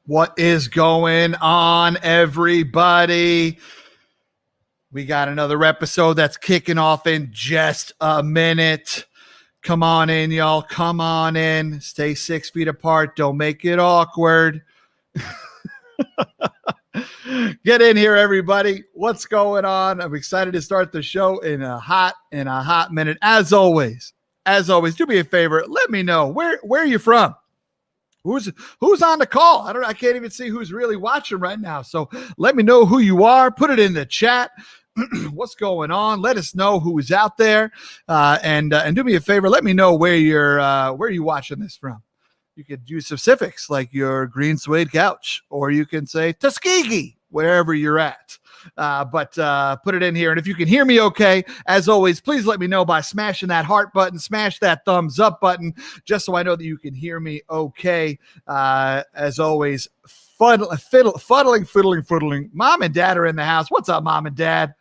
What is going on, everybody? We got another episode that's kicking off in just a minute. Come on in, y'all. Come on in. Stay 6 feet apart. Don't make it awkward. Get in here, everybody. What's going on? I'm excited to start the show in a hot minute. As always, do me a favor. Let me know where are you from? Who's on the call? I can't even see who's really watching right now. So let me know who you are. Put it in the chat. What's going on? Let us know who is out there. And do me a favor. Let me know where you're watching this from. You could use specifics like your green suede couch, or you can say Tuskegee, wherever you're at. But put it in here. And if you can hear me okay, as always, please let me know by smashing that heart button, smash that thumbs up button, just so I know that you can hear me okay. As always, fiddling. Mom and Dad are in the house. What's up, Mom and Dad?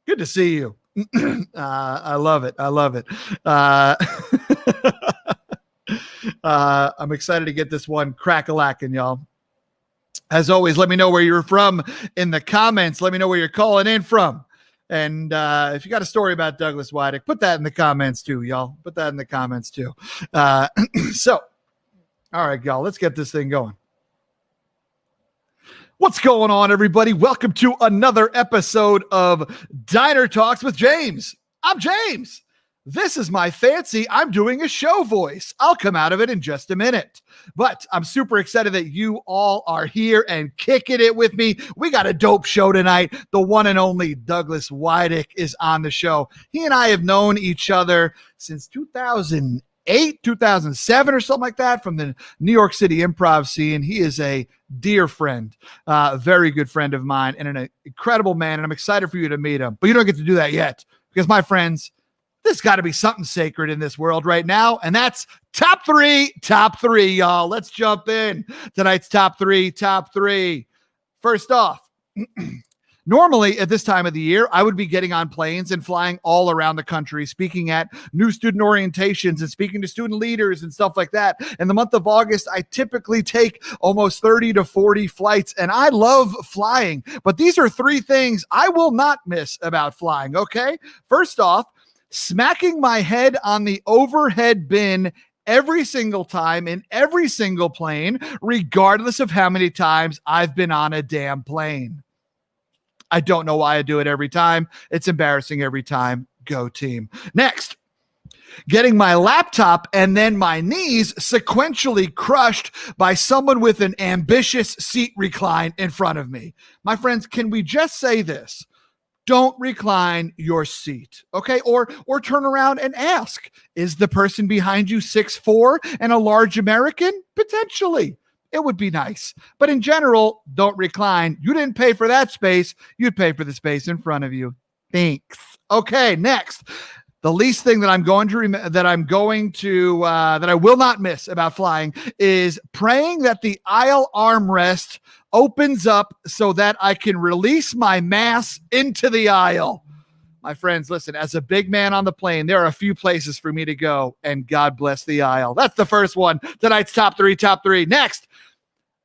Good to see you. I love it. I'm excited to get this one crack-a-lacking, y'all. As always, let me know where you're from in the comments. Let me know where you're calling in from. And if you got a story about Douglas Widick, put that in the comments too, y'all. Put that in the comments too. So, all right, y'all, let's get this thing going. What's going on, everybody? Welcome to another episode of Diner Talks with James. I'm James. This is my fancy, I'm doing a show voice. I'll come out of it in just a minute. But I'm super excited that you all are here and kicking it with me. We got a dope show tonight. The one and only Douglas Widick is on the show. He and I have known each other since 2008, 2007 or something like that, from the New York City improv scene. He is a dear friend, very good friend of mine, and an incredible man. And I'm excited for you to meet him. But you don't get to do that yet because, my friends, there's got to be something sacred in this world right now, and that's top three, y'all. Let's jump in. Tonight's top three. First off, normally at this time of the year, I would be getting on planes and flying all around the country, speaking at new student orientations and speaking to student leaders and stuff like that. In the month of August, I typically take almost 30 to 40 flights, and I love flying. But these are three things I will not miss about flying, okay? First off, smacking my head on the overhead bin every single time in every single plane, regardless of how many times I've been on a damn plane. I don't know why I do it every time. It's embarrassing every time. Go team. Next, getting my laptop and then my knees sequentially crushed by someone with an ambitious seat recline in front of me. My friends, can we just say this? Don't recline your seat, okay? Or turn around and ask, is the person behind you 6'4" and a large American? Potentially. It would be nice. But in general, don't recline. You didn't pay for that space. You'd pay for the space in front of you. Thanks. Okay, next. The least thing that I will not miss about flying is praying that the aisle armrest opens up so that I can release my mass into the aisle. My friends, listen, as a big man on the plane, there are a few places for me to go, and God bless the aisle. That's the first one. Tonight's top three. Next,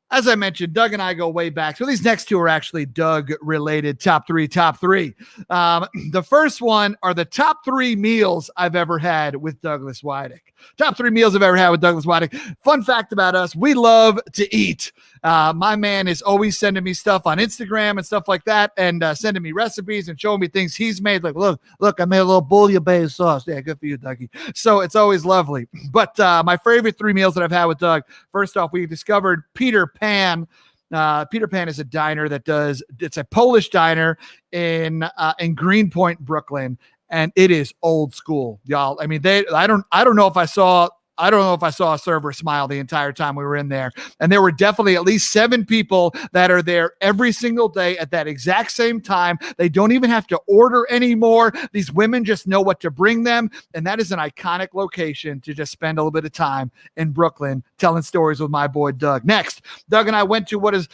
as I mentioned, Doug and I go way back. So these next two are actually Doug-related top three. The first one are the top three meals I've ever had with Douglas Widick. Top three meals I've ever had with Douglas Widick. Fun fact about us, we love to eat. My man is always sending me stuff on Instagram and stuff like that, and sending me recipes and showing me things he's made. Like, look, I made a little bouillabaisse sauce. Yeah, good for you, Dougie. So it's always lovely. But my favorite three meals that I've had with Doug, first off, we discovered Peter Pan. Peter Pan is a diner it's a Polish diner in Greenpoint, Brooklyn. And it is old school, y'all. I mean, I don't know if I saw a server smile the entire time we were in there. And there were definitely at least 7 people that are there every single day at that exact same time. They don't even have to order anymore. These women just know what to bring them. And that is an iconic location to just spend a little bit of time in Brooklyn telling stories with my boy, Doug. Next, Doug and I went to what has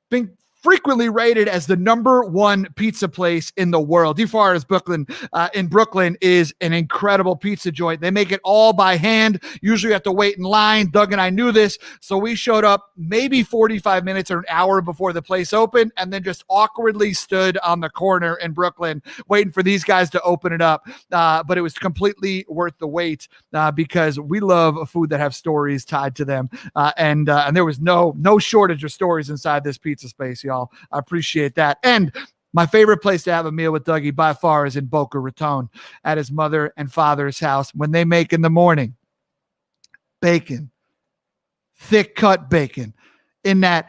been frequently rated as the #1 pizza place in the world. DeForest Brooklyn in Brooklyn is an incredible pizza joint. They make it all by hand. Usually you have to wait in line. Doug and I knew this, so we showed up maybe 45 minutes or an hour before the place opened, and then just awkwardly stood on the corner in Brooklyn waiting for these guys to open it up. But it was completely worth the wait because we love food that have stories tied to them. And there was no shortage of stories inside this pizza space, y'all. I appreciate that. And my favorite place to have a meal with Dougie by far is in Boca Raton at his mother and father's house when they make in the morning bacon, thick cut bacon. In that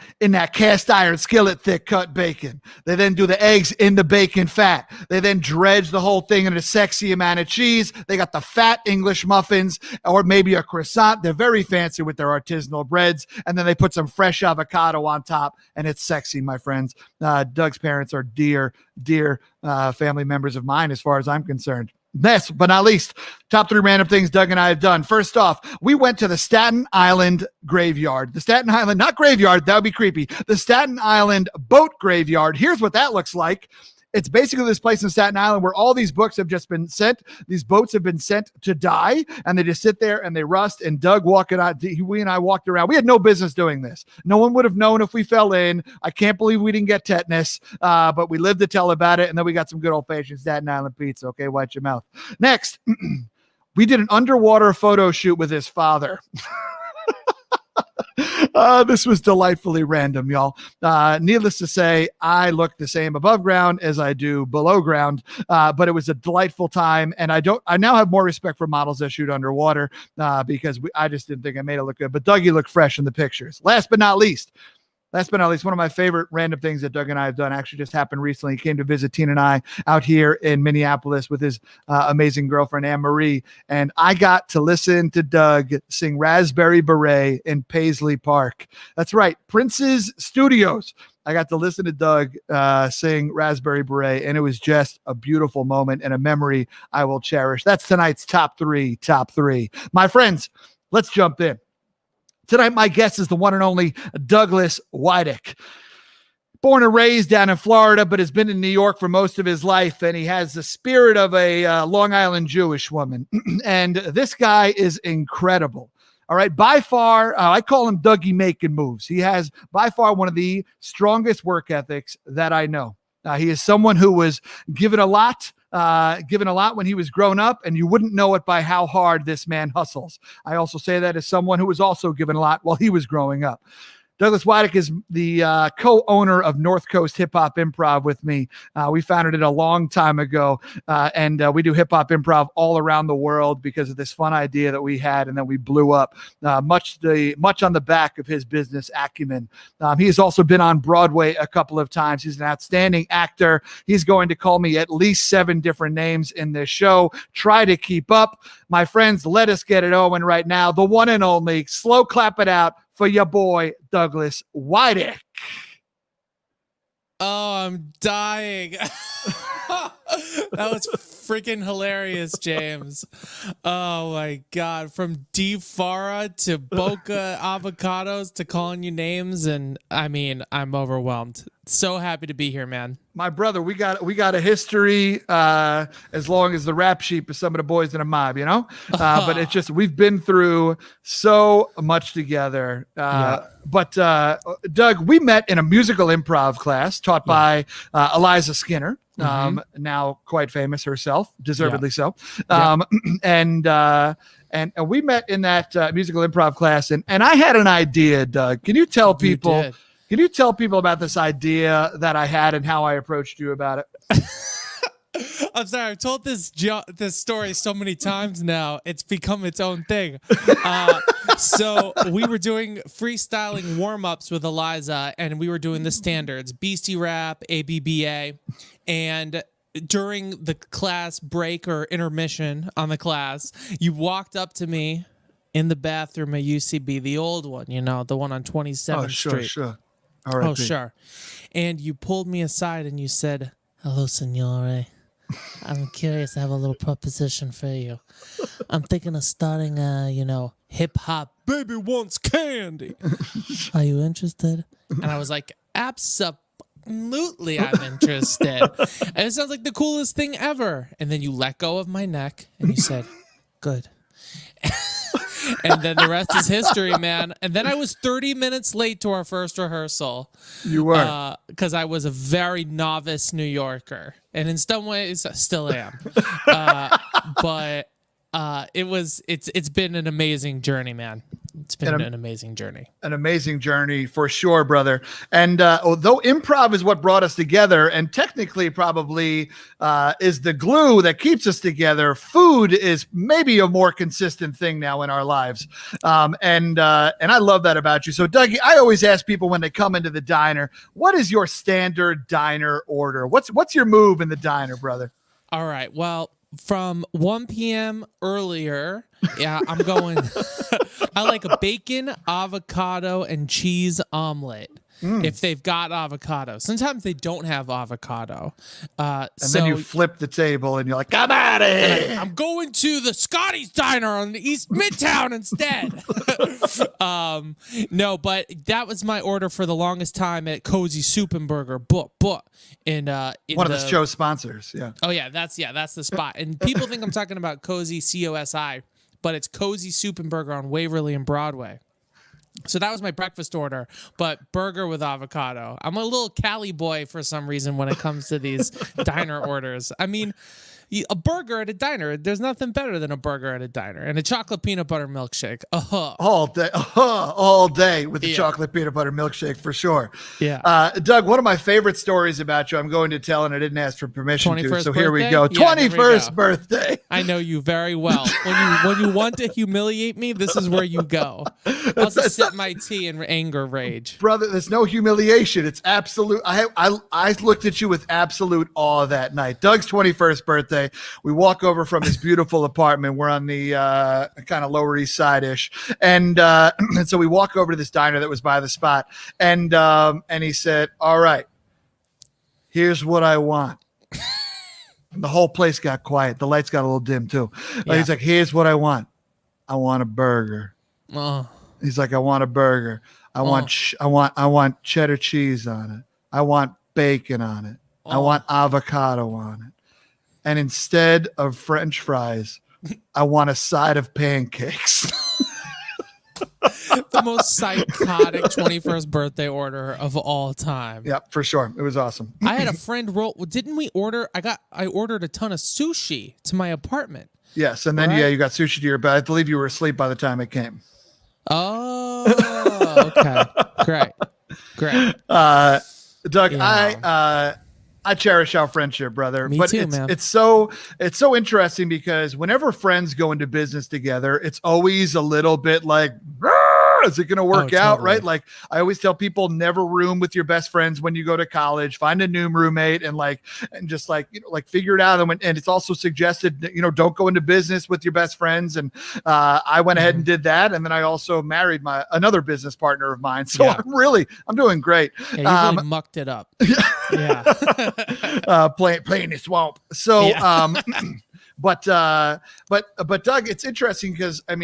cast iron skillet, thick cut bacon. They then do the eggs in the bacon fat. They then dredge the whole thing in a sexy amount of cheese. They got the fat English muffins or maybe a croissant. They're very fancy with their artisanal breads. And then they put some fresh avocado on top, and it's sexy, my friends. Doug's parents are dear family members of mine as far as I'm concerned. Last but not least, top 3 random things Doug and I have done. First off, we went to the Staten Island graveyard. The Staten Island, not graveyard, that would be creepy. The Staten Island boat graveyard. Here's what that looks like. It's basically this place in Staten Island where all these books have just been sent. These boats have been sent to die, and they just sit there and they rust. And Doug we and I walked around. We had no business doing this. No one would have known if we fell in. I can't believe we didn't get tetanus, but we lived to tell about it. And then we got some good old-fashioned Staten Island pizza. Okay, watch your mouth. Next, we did an underwater photo shoot with his father. This was delightfully random, y'all. Needless to say, I look the same above ground as I do below ground, but it was a delightful time, and I now have more respect for models that shoot underwater because I just didn't think I made it look good. But Dougie looked fresh in the pictures. Last but not least, one of my favorite random things that Doug and I have done actually just happened recently. He came to visit Tina and I out here in Minneapolis with his amazing girlfriend, Anne-Marie. And I got to listen to Doug sing Raspberry Beret in Paisley Park. That's right, Prince's Studios. I got to listen to Doug sing Raspberry Beret, and it was just a beautiful moment and a memory I will cherish. That's tonight's top three. My friends, let's jump in. Tonight, my guest is the one and only Douglas Widick. Born and raised down in Florida, but has been in New York for most of his life, and he has the spirit of a Long Island Jewish woman. And this guy is incredible. All right, by far, I call him Dougie making moves. He has by far one of the strongest work ethics that I know. He is someone who was given a lot when he was grown up, and you wouldn't know it by how hard this man hustles. I also say that as someone who was also given a lot while he was growing up. Douglas Widick is the co-owner of North Coast Hip Hop Improv with me. We founded it a long time ago, and we do hip hop improv all around the world because of this fun idea that we had, and then we blew up much on the back of his business acumen. He has also been on Broadway a couple of times. He's an outstanding actor. He's going to call me at least 7 different names in this show. Try to keep up. My friends, let us get it on right now. The one and only, slow clap it out for your boy, Douglas Widick. Oh, I'm dying. That was freaking hilarious, James. Oh my God. From DeFara to Boca Avocados to calling you names. And I mean, I'm overwhelmed. So happy to be here, man. My brother, we got a history as long as the rap sheet of some of the boys in a mob, you know? But it's just, we've been through so much together. But Doug, we met in a musical improv class taught by Eliza Skinner, now quite famous herself, deservedly so. And we met in that musical improv class, and I had an idea, Doug. Can you tell people? Can you tell people about this idea that I had and how I approached you about it? I'm sorry. I've told this story so many times now. It's become its own thing. So we were doing freestyling warm-ups with Eliza, and we were doing the standards, Beastie Rap, ABBA, and during the class break or intermission on the class, you walked up to me in the bathroom at UCB, the old one, you know, the one on 27th Street. Sure. Oh, sure. And you pulled me aside and you said, "Hello, signore. I'm curious. I have a little proposition for you. I'm thinking of starting hip-hop. Baby wants candy. Are you interested?" And I was like, absolutely, I'm interested. And it sounds like the coolest thing ever. And then you let go of my neck and you said, good. And then the rest is history, man. And then I was 30 minutes late to our first rehearsal. You were. Because I was a very novice New Yorker. And in some ways, I still am. But it's been an amazing journey, man. It's been an amazing journey. An amazing journey for sure, brother. And although improv is what brought us together and technically probably is the glue that keeps us together, food is maybe a more consistent thing now in our lives. And I love that about you. So, Dougie, I always ask people when they come into the diner, what is your standard diner order? What's your move in the diner, brother? All right. Well, from 1 p.m. earlier, yeah, I'm going. I like a bacon, avocado, and cheese omelet. If they've got avocado. Sometimes they don't have avocado. And then you flip the table and you're like, come at it. I'm going to the Scotty's Diner on the East Midtown instead. No, but that was my order for the longest time at Cozy Soup and Burger. In one of the show's sponsors. Yeah. Oh, yeah, that's the spot. And people think I'm talking about Cozy COSI, but it's Cozy Soup and Burger on Waverly and Broadway. So that was my breakfast order, but burger with avocado. I'm a little Cali boy for some reason when it comes to these diner orders. I mean, a burger at a diner, there's nothing better than a burger at a diner. And a chocolate peanut butter milkshake. All day with the chocolate peanut butter milkshake for sure. Yeah. Doug, one of my favorite stories about you, I'm going to tell, and I didn't ask for permission to. So here we go. Yeah, 21st birthday. I know you very well. When you want to humiliate me, this is where you go. I'll just sip my tea in anger rage. Brother, there's no humiliation. It's absolute. I looked at you with absolute awe that night. Doug's 21st birthday. We walk over from his beautiful apartment. We're on the kind of Lower East Side-ish. And so we walk over to this diner that was by the spot. And he said, all right, here's what I want. And the whole place got quiet. The lights got a little dim too. Yeah. He's like, here's what I want. I want a burger. He's like, I want a burger. I want cheddar cheese on it. I want bacon on it. I want avocado on it. And instead of French fries, I want a side of pancakes. The most psychotic 21st birthday order of all time. Yeah, for sure. It was awesome. I had a friend roll. Didn't we order? I ordered a ton of sushi to my apartment. Yes, and then you got sushi to your bed. I believe you were asleep by the time it came. Oh, okay, great. Doug, Yeah. I cherish our friendship, brother. Me but too, man. It's so interesting because whenever friends go into business together, it's always a little bit like, is it going to work out? Totally. Right? Like I always tell people, never room with your best friends when you go to college. Find a new roommate and just figure it out. And it's also suggested that, don't go into business with your best friends. And I went ahead and did that. And then I also married another business partner of mine. So I'm doing great. Yeah, you really mucked it up. Yeah. Playing the swamp. So, but Doug, it's interesting because I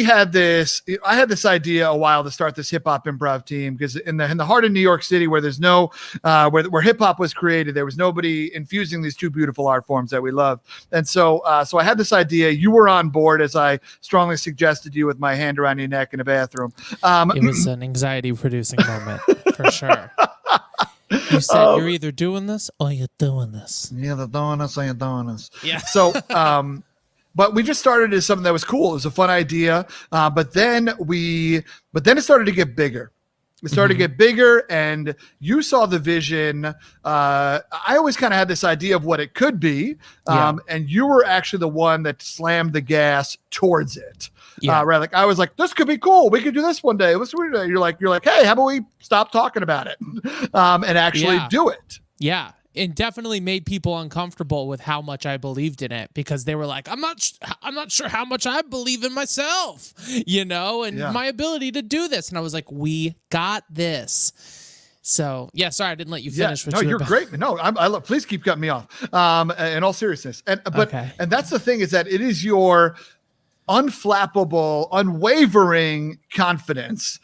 had this idea a while to start this hip hop improv team because in the heart of New York City, where there's no where hip hop was created, there was nobody infusing these two beautiful art forms that we love. And so I had this idea. You were on board, as I strongly suggested to you with my hand around your neck in a bathroom. It was an anxiety producing moment for sure. You said you're either doing this or you're doing this. Yeah, they're doing this or you're doing this. Yeah. So, but we just started as something that was cool. It was a fun idea. But then it started to get bigger. It started to get bigger, and you saw the vision. I always kind of had this idea of what it could be, and you were actually the one that slammed the gas towards it. Yeah. Right. Like I was like, this could be cool. We could do this one day. Let's do it. You're like, hey, how about we stop talking about it and actually do it? Yeah. It definitely made people uncomfortable with how much I believed in it because they were like, I'm not sure how much I believe in myself, and my ability to do this. And I was like, we got this. So sorry, I didn't let you finish. No, you're great. No, I love. Please keep cutting me off. In all seriousness, and that's the thing is that it is your. unflappable, unwavering confidence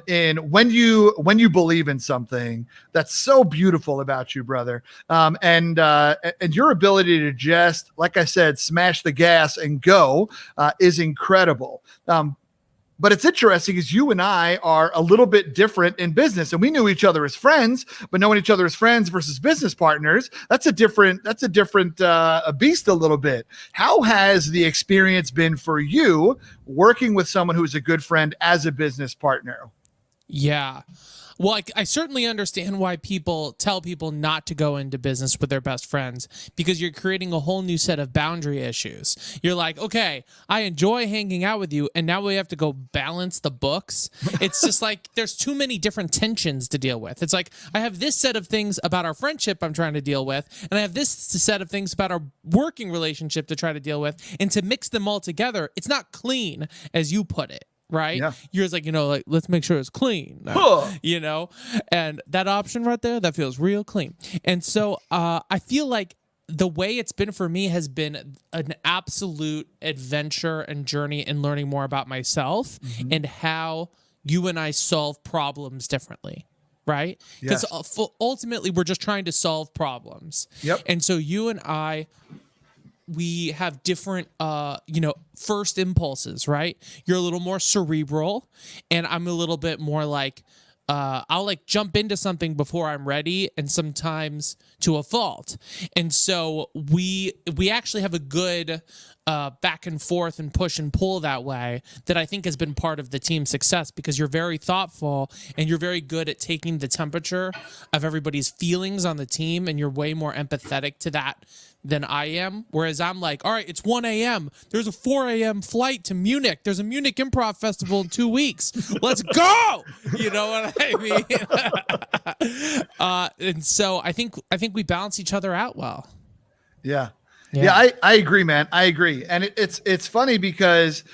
in when you believe in something. That's so beautiful about you, brother. And your ability to just, like I said, smash the gas and go is incredible. But it's interesting because you and I are a little bit different in business, and we knew each other as friends, but knowing each other as friends versus business partners, that's a different beast a little bit. How has the experience been for you working with someone who's a good friend as a business partner? Yeah. Well, I certainly understand why people tell people not to go into business with their best friends, because you're creating a whole new set of boundary issues. You're like, okay, I enjoy hanging out with you, and now we have to go balance the books. It's just like there's too many different tensions to deal with. It's like I have this set of things about our friendship I'm trying to deal with, and I have this set of things about our working relationship to try to deal with, and to mix them all together, it's not clean, as you put it. Right? Yeah. You're just like, let's make sure it's clean, and that option right there, that feels real clean. And so I feel like the way it's been for me has been an absolute adventure and journey in learning more about myself and how you and I solve problems differently. Right? Because ultimately we're just trying to solve problems. Yep. And so you and I, we have different, first impulses, right? You're a little more cerebral, and I'm a little bit more like, I'll like jump into something before I'm ready, and sometimes to a fault. And so we actually have a good back and forth and push and pull that way that I think has been part of the team's success, because you're very thoughtful and you're very good at taking the temperature of everybody's feelings on the team, and you're way more empathetic to that than I am. Whereas I'm like, all right, it's 1 a.m. There's a 4 a.m. flight to Munich. There's a Munich Improv Festival in 2 weeks. Let's go! You know what I mean? And so I think we balance each other out well. Yeah. Yeah, I agree, man. I agree. And it's funny because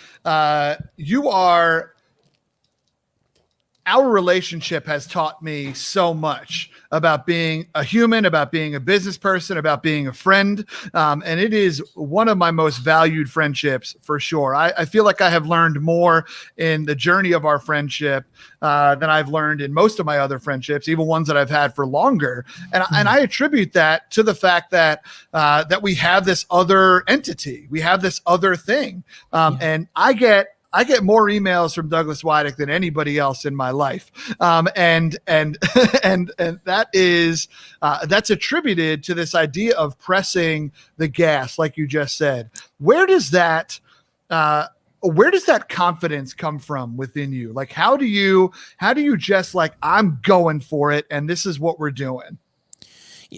our relationship has taught me so much about being a human, about being a business person, about being a friend. And it is one of my most valued friendships for sure. I feel like I have learned more in the journey of our friendship than I've learned in most of my other friendships, even ones that I've had for longer. And I attribute that to the fact that we have this other entity. We have this other thing. And I get more emails from Douglas Widick than anybody else in my life. And that is, that's attributed to this idea of pressing the gas, like you just said. Where does that confidence come from within you? Like, how do you just like, I'm going for it, and this is what we're doing?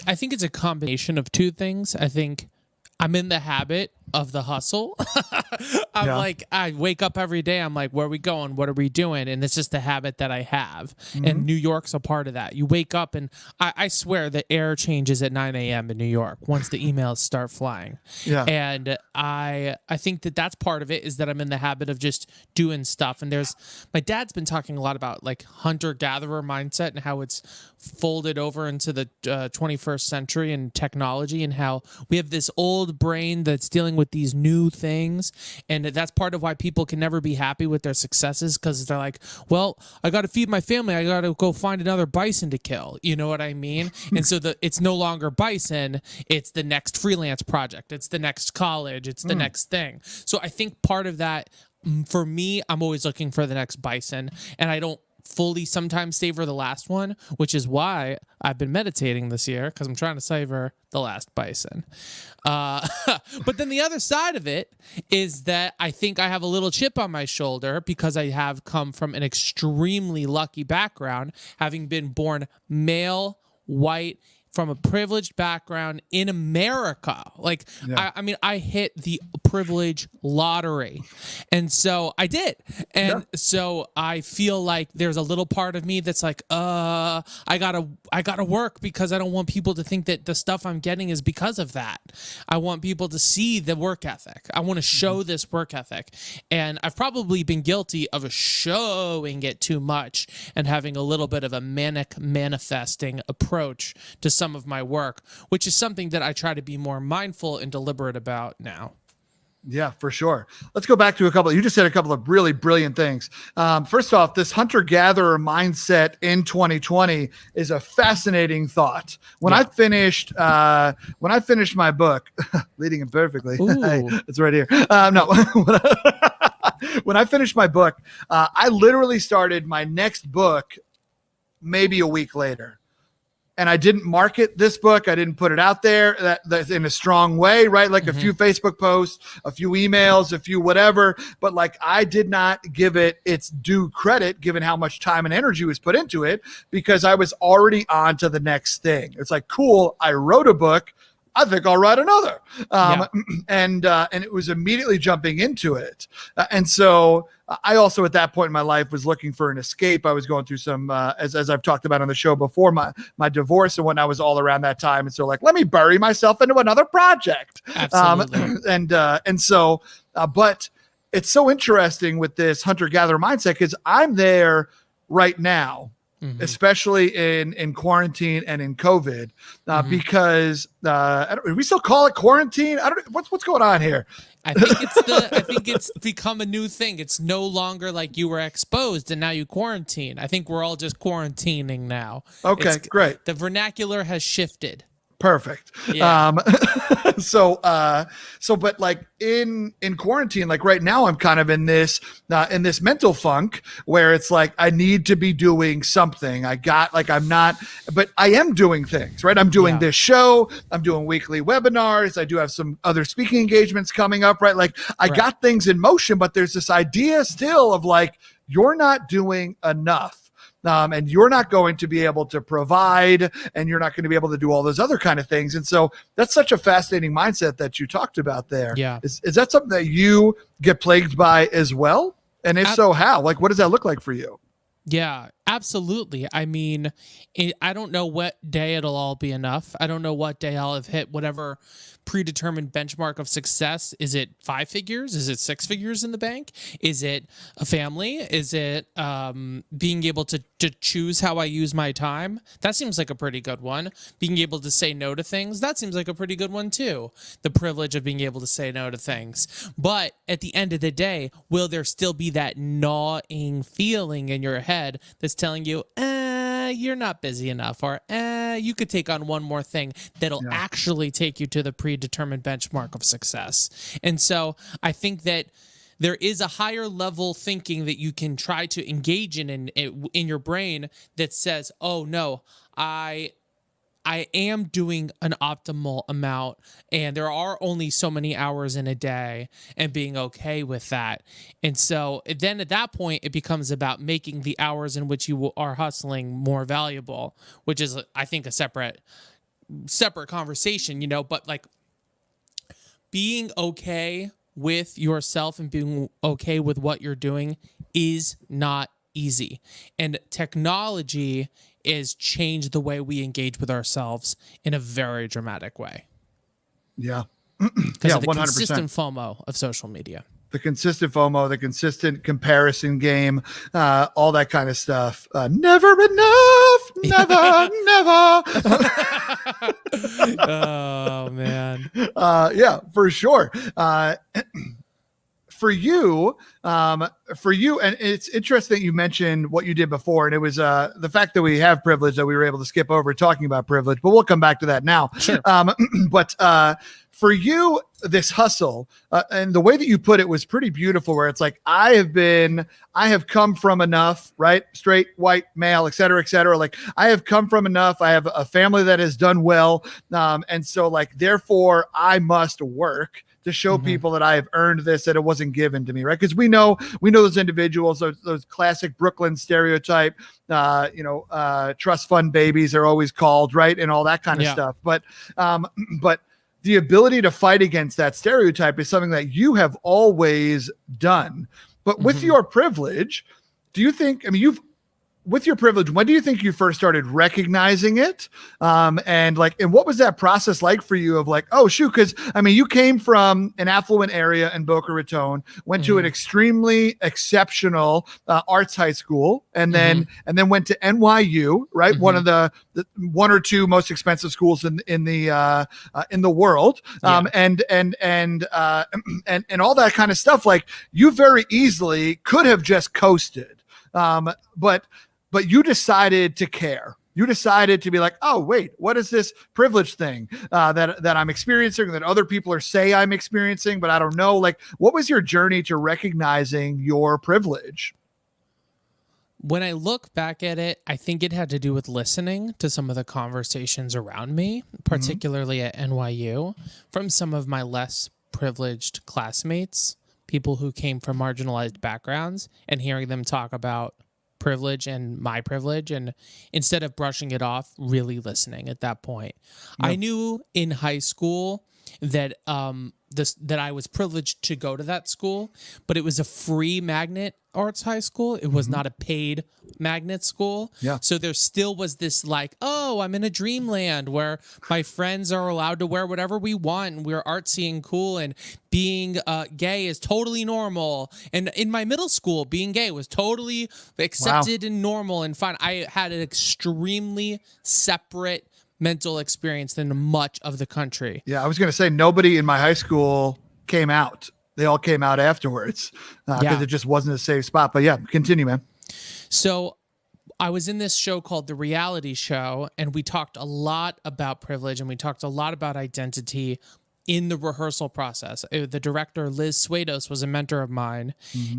I think it's a combination of two things. I think I'm in the habit of the hustle. Like, I wake up every day, I'm like, where are we going? What are we doing? And it's just the habit that I have. And New York's a part of that. You wake up, and I swear the air changes at 9 a.m. in New York once the emails start flying. Yeah. And I think that's part of it, is that I'm in the habit of just doing stuff. And my dad's been talking a lot about like hunter-gatherer mindset and how it's folded over into the 21st century and technology, and how we have this old brain that's dealing with these new things. And that's part of why people can never be happy with their successes, because they're like, well, I got to feed my family. I got to go find another bison to kill. You know what I mean? And so it's no longer bison. It's the next freelance project. It's the next college. It's the next thing. So I think part of that, for me, I'm always looking for the next bison, and I don't fully sometimes savor the last one, which is why I've been meditating this year, because I'm trying to savor the last bison. But then the other side of it is that I think I have a little chip on my shoulder, because I have come from an extremely lucky background, having been born male, white, from a privileged background in America. Like, I mean, I hit the privilege lottery. And so I did. And so I feel like there's a little part of me that's like, I gotta work, because I don't want people to think that the stuff I'm getting is because of that. I want people to see the work ethic. I want to show this work ethic. And I've probably been guilty of showing it too much and having a little bit of a manic manifesting approach to some of my work, which is something that I try to be more mindful and deliberate about now. Yeah, for sure. Let's go back to you just said a couple of really brilliant things. First off, this hunter-gatherer mindset in 2020 is a fascinating thought. When I finished my book, leading it perfectly, it's right here. No, when I finished my book, I literally started my next book maybe a week later. And I didn't market this book. I didn't put it out there that's in a strong way, right? Like a few Facebook posts, a few emails, a few whatever. But like I did not give it its due credit, given how much time and energy was put into it, because I was already on to the next thing. It's like, cool, I wrote a book. I think I'll write another. And it was immediately jumping into it. And so I also at that point in my life was looking for an escape. I was going through some, as I've talked about on the show before, my divorce and whatnot was all around that time. And so like, let me bury myself into another project. Absolutely. But it's so interesting with this hunter-gatherer mindset because I'm there right now. Especially in quarantine and in COVID, because we still call it quarantine. I don't. What's going on here? I think it's become a new thing. It's no longer like you were exposed and now you quarantine. I think we're all just quarantining now. Okay, great. The vernacular has shifted. Perfect. Yeah. But like in quarantine, like right now, I'm kind of in this mental funk where it's like, I need to be doing something. But I am doing things, right? I'm doing this show. I'm doing weekly webinars. I do have some other speaking engagements coming up, right? Like I got things in motion, but there's this idea still of like, you're not doing enough. And you're not going to be able to provide, and you're not going to be able to do all those other kind of things. And so that's such a fascinating mindset that you talked about there. Yeah. Is that something that you get plagued by as well? And if so, how? Like, what does that look like for you? Yeah, absolutely. I mean, I don't know what day it'll all be enough. I don't know what day I'll have hit whatever predetermined benchmark of success. Is it 5 figures? Is it 6 figures in the bank? Is it a family? Is it being able to choose how I use my time? That seems like a pretty good one. Being able to say no to things, that seems like a pretty good one too. The privilege of being able to say no to things. But at the end of the day, will there still be that gnawing feeling in your head that's telling you, you're not busy enough, or you could take on one more thing that'll actually take you to the predetermined benchmark of success? And so I think that there is a higher level thinking that you can try to engage in your brain that says, oh no, I am doing an optimal amount, and there are only so many hours in a day, and being okay with that. And so then at that point, it becomes about making the hours in which you are hustling more valuable, which is, I think, a separate conversation, but like being okay with yourself and being okay with what you're doing is not easy. And technology is changed the way we engage with ourselves in a very dramatic way. Yeah. Because of the 100%. Consistent FOMO of social media. The consistent FOMO, the consistent comparison game, all that kind of stuff. Never enough. Never. Oh, man. Yeah, for sure. For you, and it's interesting that you mentioned what you did before, and it was the fact that we have privilege that we were able to skip over talking about privilege, but we'll come back to that now. Sure. But for you, this hustle, and the way that you put it was pretty beautiful, where it's like, I have come from enough, right? Straight, white, male, et cetera, et cetera. Like, I have come from enough. I have a family that has done well. And so like, therefore I must work to show people that I have earned this, that it wasn't given to me, right? Because we know those individuals, those classic Brooklyn stereotype, trust fund babies are always called, right? And all that kind of stuff. But the ability to fight against that stereotype is something that you have always done. But with your privilege, do you think, with your privilege, when do you think you first started recognizing it? And what was that process like for you of like, oh shoot, because I mean, you came from an affluent area in Boca Raton, went to an extremely exceptional arts high school, and then went to NYU, right? One of the one or two most expensive schools in the world, and all that kind of stuff. Like, you very easily could have just coasted, but you decided to care. You decided to be like, oh, wait, what is this privilege thing that I'm experiencing, that other people say I'm experiencing, but I don't know? Like, what was your journey to recognizing your privilege? When I look back at it, I think it had to do with listening to some of the conversations around me, particularly at NYU, from some of my less privileged classmates, people who came from marginalized backgrounds, and hearing them talk about privilege and my privilege, and instead of brushing it off, really listening at that point. Yep. I knew in high school that that I was privileged to go to that school, but it was a free magnet arts high school. It was not a paid magnet school. Yeah. So there still was this like, oh, I'm in a dreamland where my friends are allowed to wear whatever we want, and we're artsy and cool, and being gay is totally normal. And in my middle school, being gay was totally accepted and normal and fine. I had an extremely separate mental experience than much of the country. Yeah, I was going to say nobody in my high school came out. They all came out afterwards because it just wasn't a safe spot. But yeah, continue, man. So I was in this show called The Reality Show, and we talked a lot about privilege, and we talked a lot about identity in the rehearsal process. The director, Liz Swados, was a mentor of mine,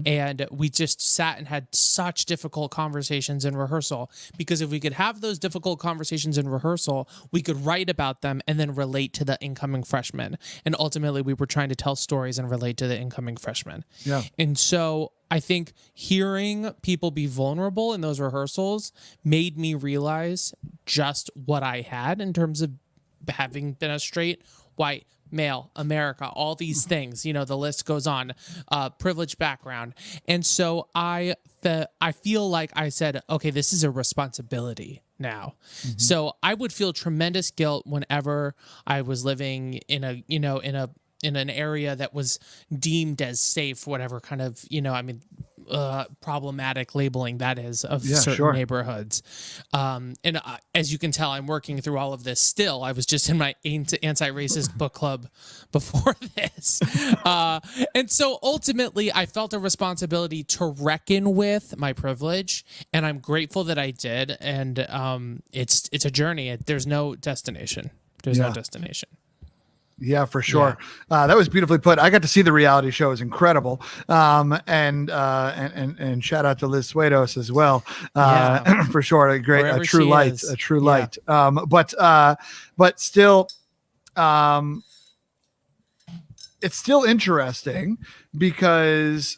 and we just sat and had such difficult conversations in rehearsal, because if we could have those difficult conversations in rehearsal, we could write about them and then relate to the incoming freshmen. And ultimately, we were trying to tell stories and relate to the incoming freshmen. Yeah. And so I think hearing people be vulnerable in those rehearsals made me realize just what I had in terms of having been a straight white male, America, all these things, you know, the list goes on, privileged background. And so I feel like I said, okay, this is a responsibility now. So I would feel tremendous guilt whenever I was living in a, you know, in an area that was deemed as safe, whatever kind of, you know, I mean, problematic labeling that is of certain neighborhoods. And as you can tell, I'm working through all of this still. I was just in my anti-racist book club before this. And so ultimately, I felt a responsibility to reckon with my privilege, and I'm grateful that I did. And it's a journey. There's no destination. There's no destination. Yeah, for sure. Yeah. That was beautifully put. I got to see the reality show. It was incredible. And shout out to Liz Swados as well. For sure. A true light. But still, it's still interesting because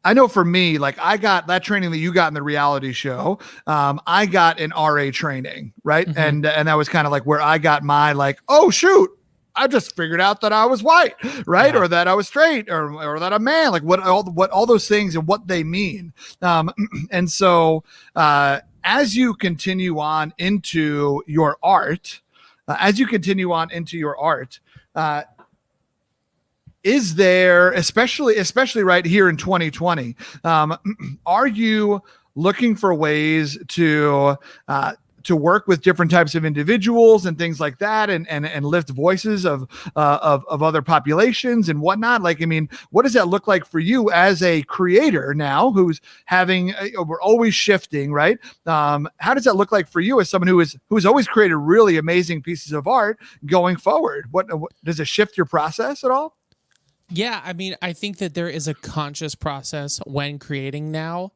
I know for me, like, I got that training that you got in the reality show. I got an RA training, right? And that was kind of like where I got my, like, oh shoot, I just figured out that I was white, right? Or that I was straight, or that I'm man, like what all those things and what they mean. And so as you continue on into your art, is there, especially right here in 2020, are you looking for ways to work with different types of individuals and things like that, and lift voices of other populations and whatnot? Like, I mean, what does that look like for you as a creator now, who's having? We're always shifting, right? How does that look like for you as someone who's always created really amazing pieces of art going forward? What does it shift your process at all? Yeah, I mean, I think that there is a conscious process when creating now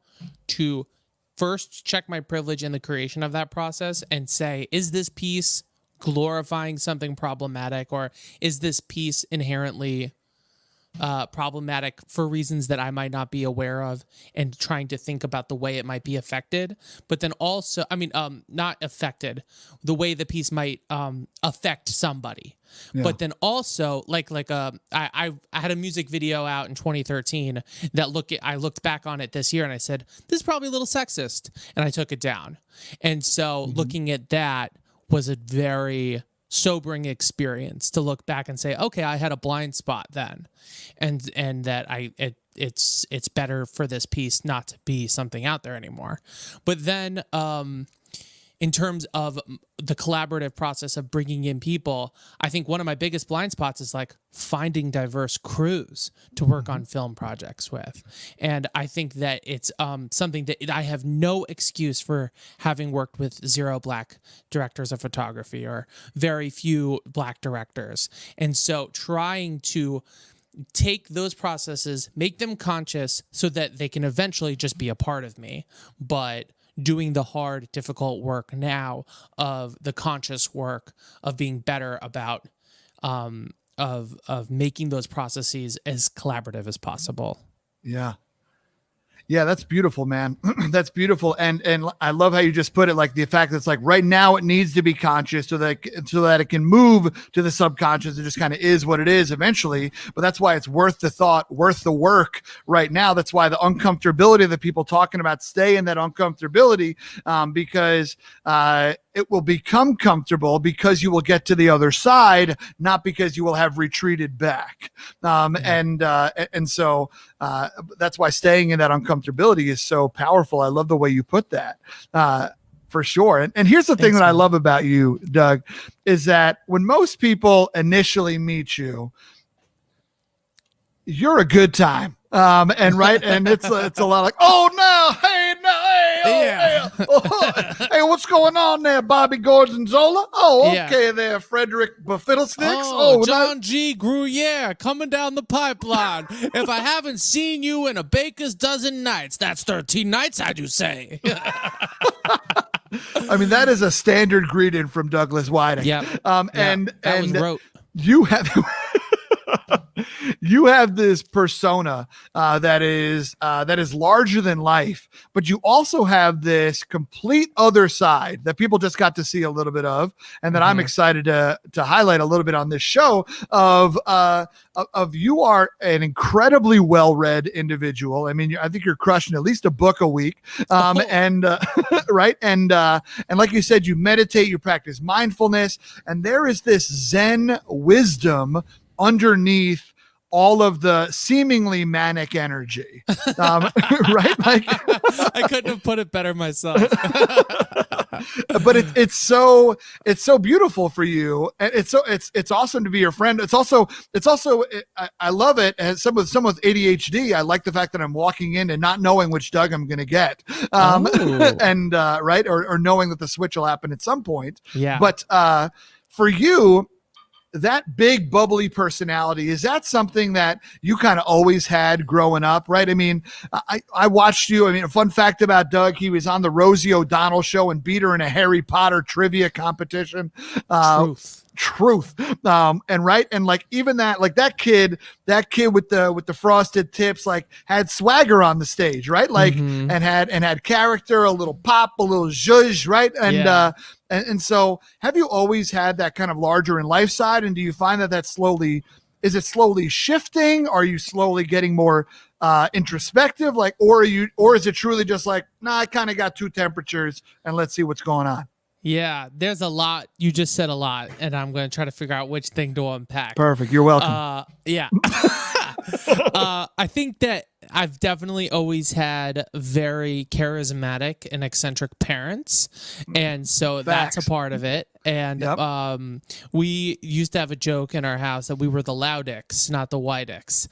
to first check my privilege in the creation of that process and say, is this piece glorifying something problematic, or is this piece inherently problematic for reasons that I might not be aware of, and trying to think about the way it might be affected. But then also, not affected, the way the piece might affect somebody. Yeah. But then also, I had a music video out in 2013 that I looked back on it this year and I said, this is probably a little sexist, and I took it down. And so looking at that was a very sobering experience to look back and say, okay, I had a blind spot then, and that it's better for this piece not to be something out there anymore. But then in terms of the collaborative process of bringing in people, I think one of my biggest blind spots is like finding diverse crews to work on film projects with. And I think that it's something that I have no excuse for, having worked with 0 Black directors of photography or very few Black directors. And so trying to take those processes, make them conscious so that they can eventually just be a part of me, but doing the hard, difficult work now of the conscious work of being better about of making those processes as collaborative as possible. Yeah. Yeah, that's beautiful, man. That's beautiful. And I love how you just put it, like the fact that it's like right now it needs to be conscious so that it can move to the subconscious. It just kind of is what it is eventually. But that's why it's worth the thought, worth the work right now. That's why the uncomfortability that people talking about, stay in that uncomfortability, because it will become comfortable because you will get to the other side, not because you will have retreated back. And so that's why staying in that uncomfortability is so powerful. I love the way you put that, for sure. And here's the thing that I love about you, Doug, is that when most people initially meet you, you're a good time. And it's a lot like, oh no, hey, no, hey, oh, Yeah. hey, oh, hey, what's going on there, Bobby Gorgonzola? Oh, okay, there, Frederick Fiddlesticks. Oh, John G. Gruyere coming down the pipeline. If I haven't seen you in a baker's dozen nights, that's 13 nights, I do say. I mean, that is a standard greeting from Douglas Widick. Yeah. And was rote. You have you have this persona that is larger than life, but you also have this complete other side that people just got to see a little bit of, and that I'm excited to highlight a little bit on this show of you are an incredibly well-read individual. I mean, I think you're crushing at least a book a week. And right. And like you said, you meditate, you practice mindfulness, and there is this Zen wisdom underneath all of the seemingly manic energy, right? Like, I couldn't have put it better myself. But it's so beautiful for you, and it's awesome to be your friend. It's also I love it. As someone with ADHD, I like the fact that I'm walking in and not knowing which Doug I'm going to get, and right, or knowing that the switch will happen at some point. Yeah. But for you, that big bubbly personality, is that something that you kind of always had growing up, right? I mean, I watched you. I mean, a fun fact about Doug, he was on the Rosie O'Donnell show and beat her in a Harry Potter trivia competition. Truth. And right. And like, even that, like that kid with the frosted tips, like had swagger on the stage, right? Like, and had character, a little pop, a little zhuzh, right? And, and so have you always had that kind of larger in life side? And do you find that is it slowly shifting? Are you slowly getting more introspective? Like, or is it truly just like, nah, I kind of got two temperatures and let's see what's going on? Yeah, there's a lot. You just said a lot, and I'm going to try to figure out which thing to unpack. Perfect. You're welcome. Yeah. I think that I've definitely always had very charismatic and eccentric parents, and so that's a part of it. And we used to have a joke in our house that we were the Loudicks, not the Widicks,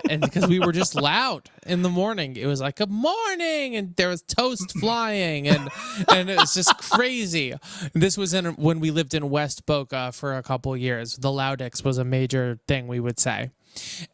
and because we were just loud in the morning. It was like a morning, and there was toast flying, and it was just crazy. This was when we lived in West Boca for a couple of years. The Loudicks was a major thing, we would say.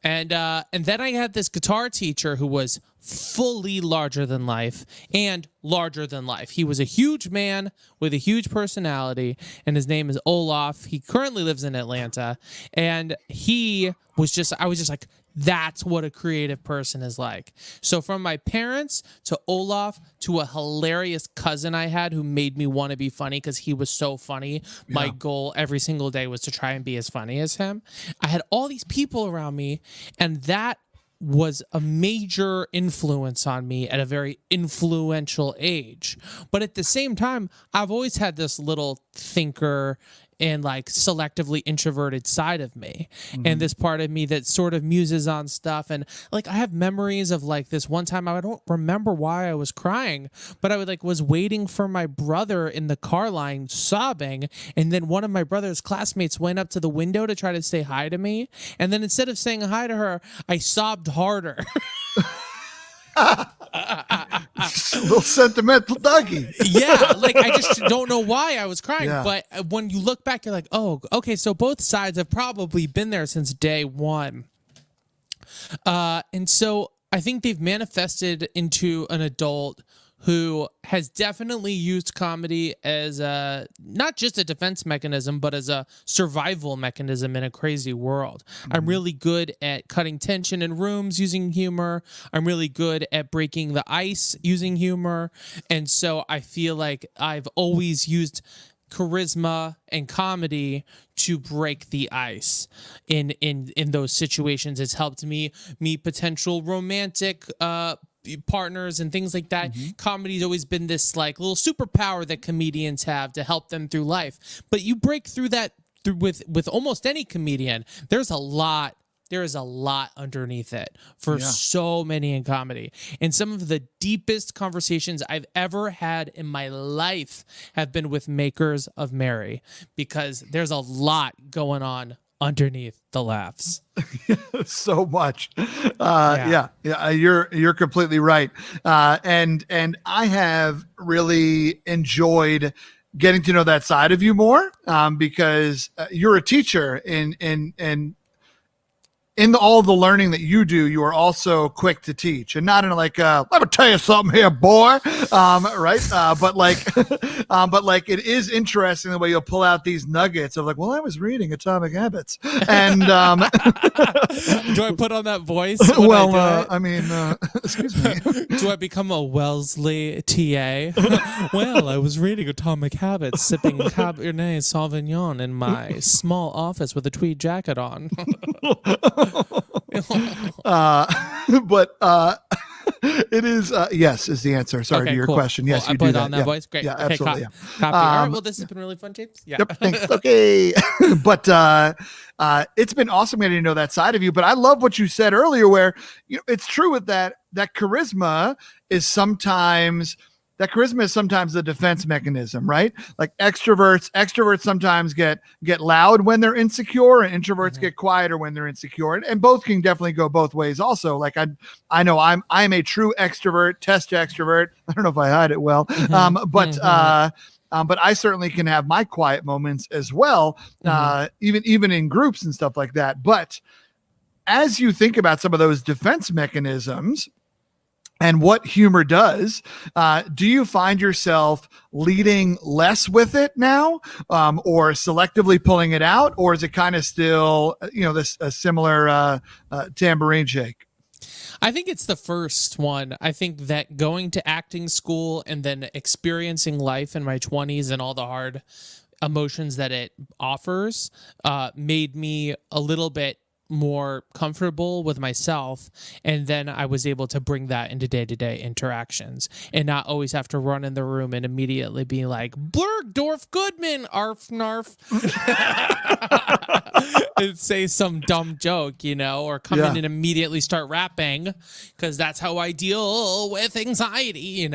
And then I had this guitar teacher who was fully larger than life and larger than life. He was a huge man with a huge personality, and his name is Olaf. He currently lives in Atlanta, and I was just like, That's what a creative person is like. So from my parents to Olaf to a hilarious cousin I had who made me want to be funny because he was so funny. My goal every single day was to try and be as funny as him. I had all these people around me, and that was a major influence on me at a very influential age. But at the same time, I've always had this little thinker and like selectively introverted side of me, and this part of me that sort of muses on stuff. And like I have memories of like this one time, I don't remember why I was crying, but I would like was waiting for my brother in the car line sobbing, and then one of my brother's classmates went up to the window to try to say hi to me, and then instead of saying hi to her, I sobbed harder. A little sentimental Dougie. Yeah, like I just don't know why I was crying. Yeah. But when you look back, you're like, oh, okay, so both sides have probably been there since day one. And so I think they've manifested into an adult who has definitely used comedy as not just a defense mechanism, but as a survival mechanism in a crazy world. I'm really good at cutting tension in rooms using humor. I'm really good at breaking the ice using humor. And so I feel like I've always used charisma and comedy to break the ice in those situations. It's helped me meet potential romantic partners and things like that. Comedy's always been this like little superpower that comedians have to help them through life. But you break through that with almost any comedian. There is a lot underneath it for so many in comedy. And some of the deepest conversations I've ever had in my life have been with makers of Mary, because there's a lot going on underneath the laughs. So much. You're completely right. And I have really enjoyed getting to know that side of you more, because you're a teacher in all the learning that you do. You are also quick to teach, and not in like, let me tell you something here, boy. Right. But like it is interesting the way you'll pull out these nuggets of like, well, I was reading Atomic Habits, and do I put on that voice? Well, excuse me. Do I become a Wellesley TA? Well, I was reading Atomic Habits, sipping Cabernet Sauvignon in my small office with a tweed jacket on. But it is yes is the answer. Sorry, to your question. Yes, cool. You do put that. on that voice. Great. Yeah, okay, absolutely. Copy. All right. Well, this has been really fun, James. Yeah. Yep. Thanks. Okay. But it's been awesome getting to know that side of you. But I love what you said earlier, where it's true with that charisma is sometimes. That charisma is sometimes the defense mechanism, right? Like extroverts sometimes get loud when they're insecure, and introverts get quieter when they're insecure. And both can definitely go both ways also. Like I know I'm a true extrovert, test extrovert. I don't know if I hide it well. But I certainly can have my quiet moments as well, even in groups and stuff like that. But as you think about some of those defense mechanisms and what humor does, do you find yourself leading less with it now, or selectively pulling it out, or is it kind of still, this a similar tambourine shake? I think it's the first one. I think that going to acting school and then experiencing life in my 20s and all the hard emotions that it offers made me a little bit more comfortable with myself, and then I was able to bring that into day-to-day interactions and not always have to run in the room and immediately be like, Bergdorf Goodman, arf narf, and say some dumb joke, or come in and immediately start rapping, because that's how I deal with anxiety,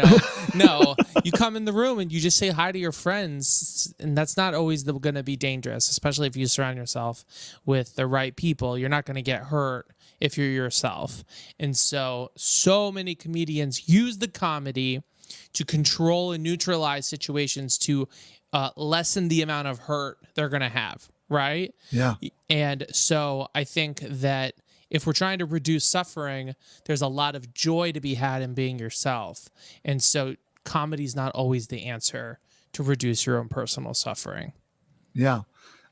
No, you come in the room and you just say hi to your friends, and that's not always going to be dangerous, especially if you surround yourself with the right people. You're not going to get hurt if you're yourself. And so many comedians use the comedy to control and neutralize situations to lessen the amount of hurt they're going to have, right? Yeah. And so I think that if we're trying to reduce suffering, there's a lot of joy to be had in being yourself. And so comedy's not always the answer to reduce your own personal suffering. Yeah.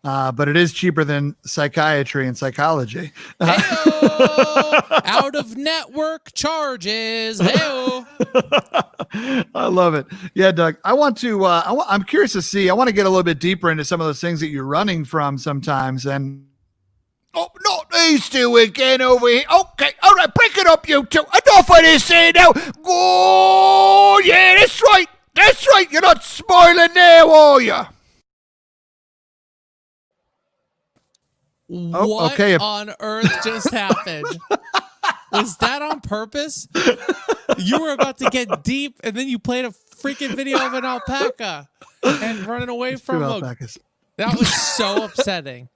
but it is cheaper than psychiatry and psychology. Heyo! Out of network charges. Heyo! I love it. Yeah, Doug. I want to. I'm curious to see. I want to get a little bit deeper into some of those things that you're running from sometimes. And not these two again over here. Okay, all right, break it up, you two. Enough of this here now. Oh, yeah, that's right. That's right. You're not smiling now, are you? What on earth just happened? Was that on purpose? You were about to get deep, and then you played a freaking video of an alpaca and running away from him. That was so upsetting.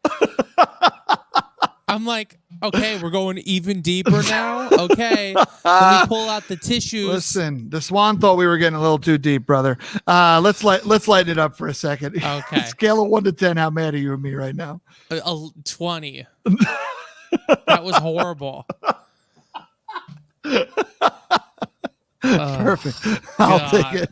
I'm like, okay, we're going even deeper now. Okay, let me pull out the tissues. Listen, the Swan thought we were getting a little too deep, brother. Let's lighten it up for a second. Okay. Scale of 1 to 10. How mad are you and me right now? 20. That was horrible. Perfect. I'll take it.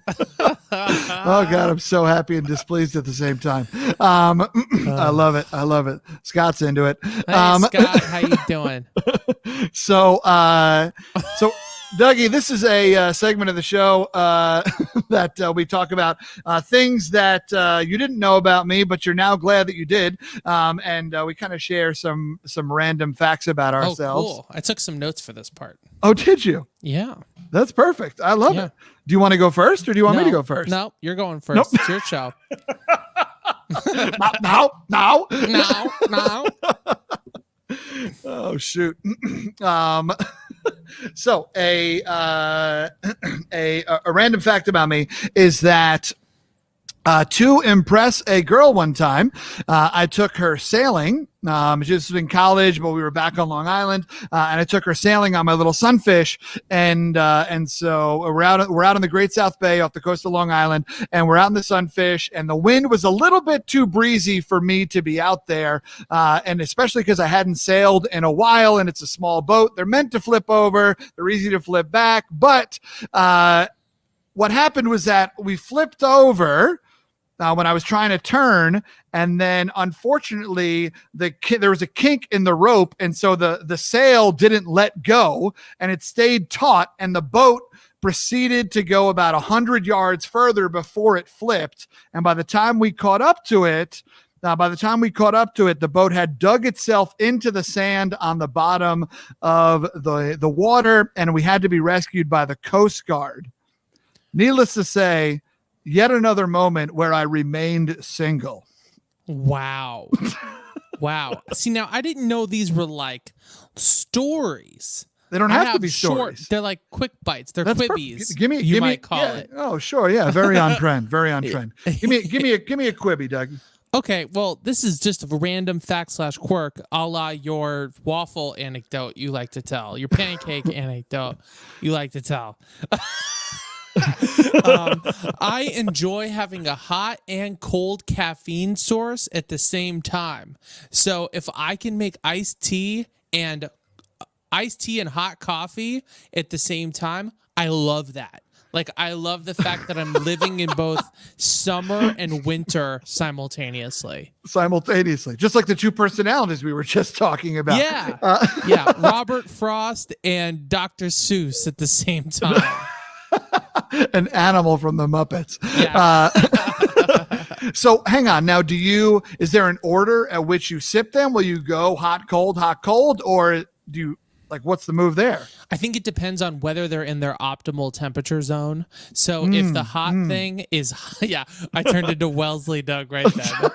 Oh God, I'm so happy and displeased at the same time. I love it. I love it. Scott's into it. Hey, Scott, how you doing? So Dougie, this is a segment of the show that we talk about things that you didn't know about me, but you're now glad that you did. And we kind of share some random facts about ourselves. Oh, cool. I took some notes for this part. Oh, did you? Yeah. That's perfect. I love it. Do you want to go first or do you want me to go first? No, you're going first. Nope. It's your show. No. Oh, shoot. So a random fact about me is that to impress a girl one time, I took her sailing. She was in college, but we were back on Long Island, and I took her sailing on my little Sunfish, and so we're out in the Great South Bay off the coast of Long Island, and we're out in the Sunfish, and the wind was a little bit too breezy for me to be out there, and especially because I hadn't sailed in a while, and it's a small boat. They're meant to flip over. They're easy to flip back, but what happened was that we flipped over when I was trying to turn, and then unfortunately there was a kink in the rope, and so the sail didn't let go, and it stayed taut, and the boat proceeded to go about 100 yards further before it flipped. And by the time we caught up to it, the boat had dug itself into the sand on the bottom of the water, and we had to be rescued by the Coast Guard. Needless to say, yet another moment where I remained single. Wow. Wow. See, now I didn't know these were like stories. They don't have to be stories. They're like quick bites. They're quibbies. Give me, you might call it. Oh, sure. Yeah. Very on trend. Very on trend. Give me a quibby, Doug. Okay, well, this is just a random fact/quirk, a la your waffle anecdote you like to tell, your pancake anecdote you like to tell. I enjoy having a hot and cold caffeine source at the same time. So if I can make iced tea and hot coffee at the same time, I love that. Like, I love the fact that I'm living in both summer and winter simultaneously. Just like the two personalities we were just talking about. Yeah. Yeah. Robert Frost and Dr. Seuss at the same time. An animal from the Muppets. Yeah. So hang on. Now, is there an order at which you sip them? Will you go hot, cold, or do you, like, what's the move there? I think it depends on whether they're in their optimal temperature zone. So if the hot thing is, yeah, I turned into Wellesley Doug right then.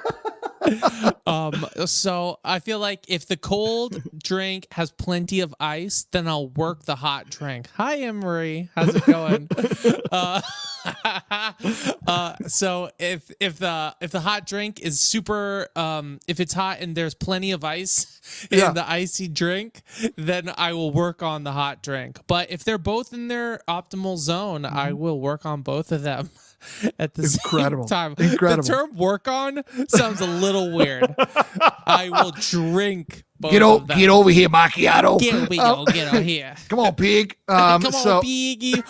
So I feel like if the cold drink has plenty of ice, then I'll work the hot drink. Hi, Emery. How's it going? So if the hot drink is super, if it's hot and there's plenty of ice in the icy drink, then I will work on the hot drink. But if they're both in their optimal zone, I will work on both of them at the same time. Incredible. The term "work on" sounds a little weird. I will drink both Get of them. over here, macchiato. Get over here. Come on, pig. Come on, piggy.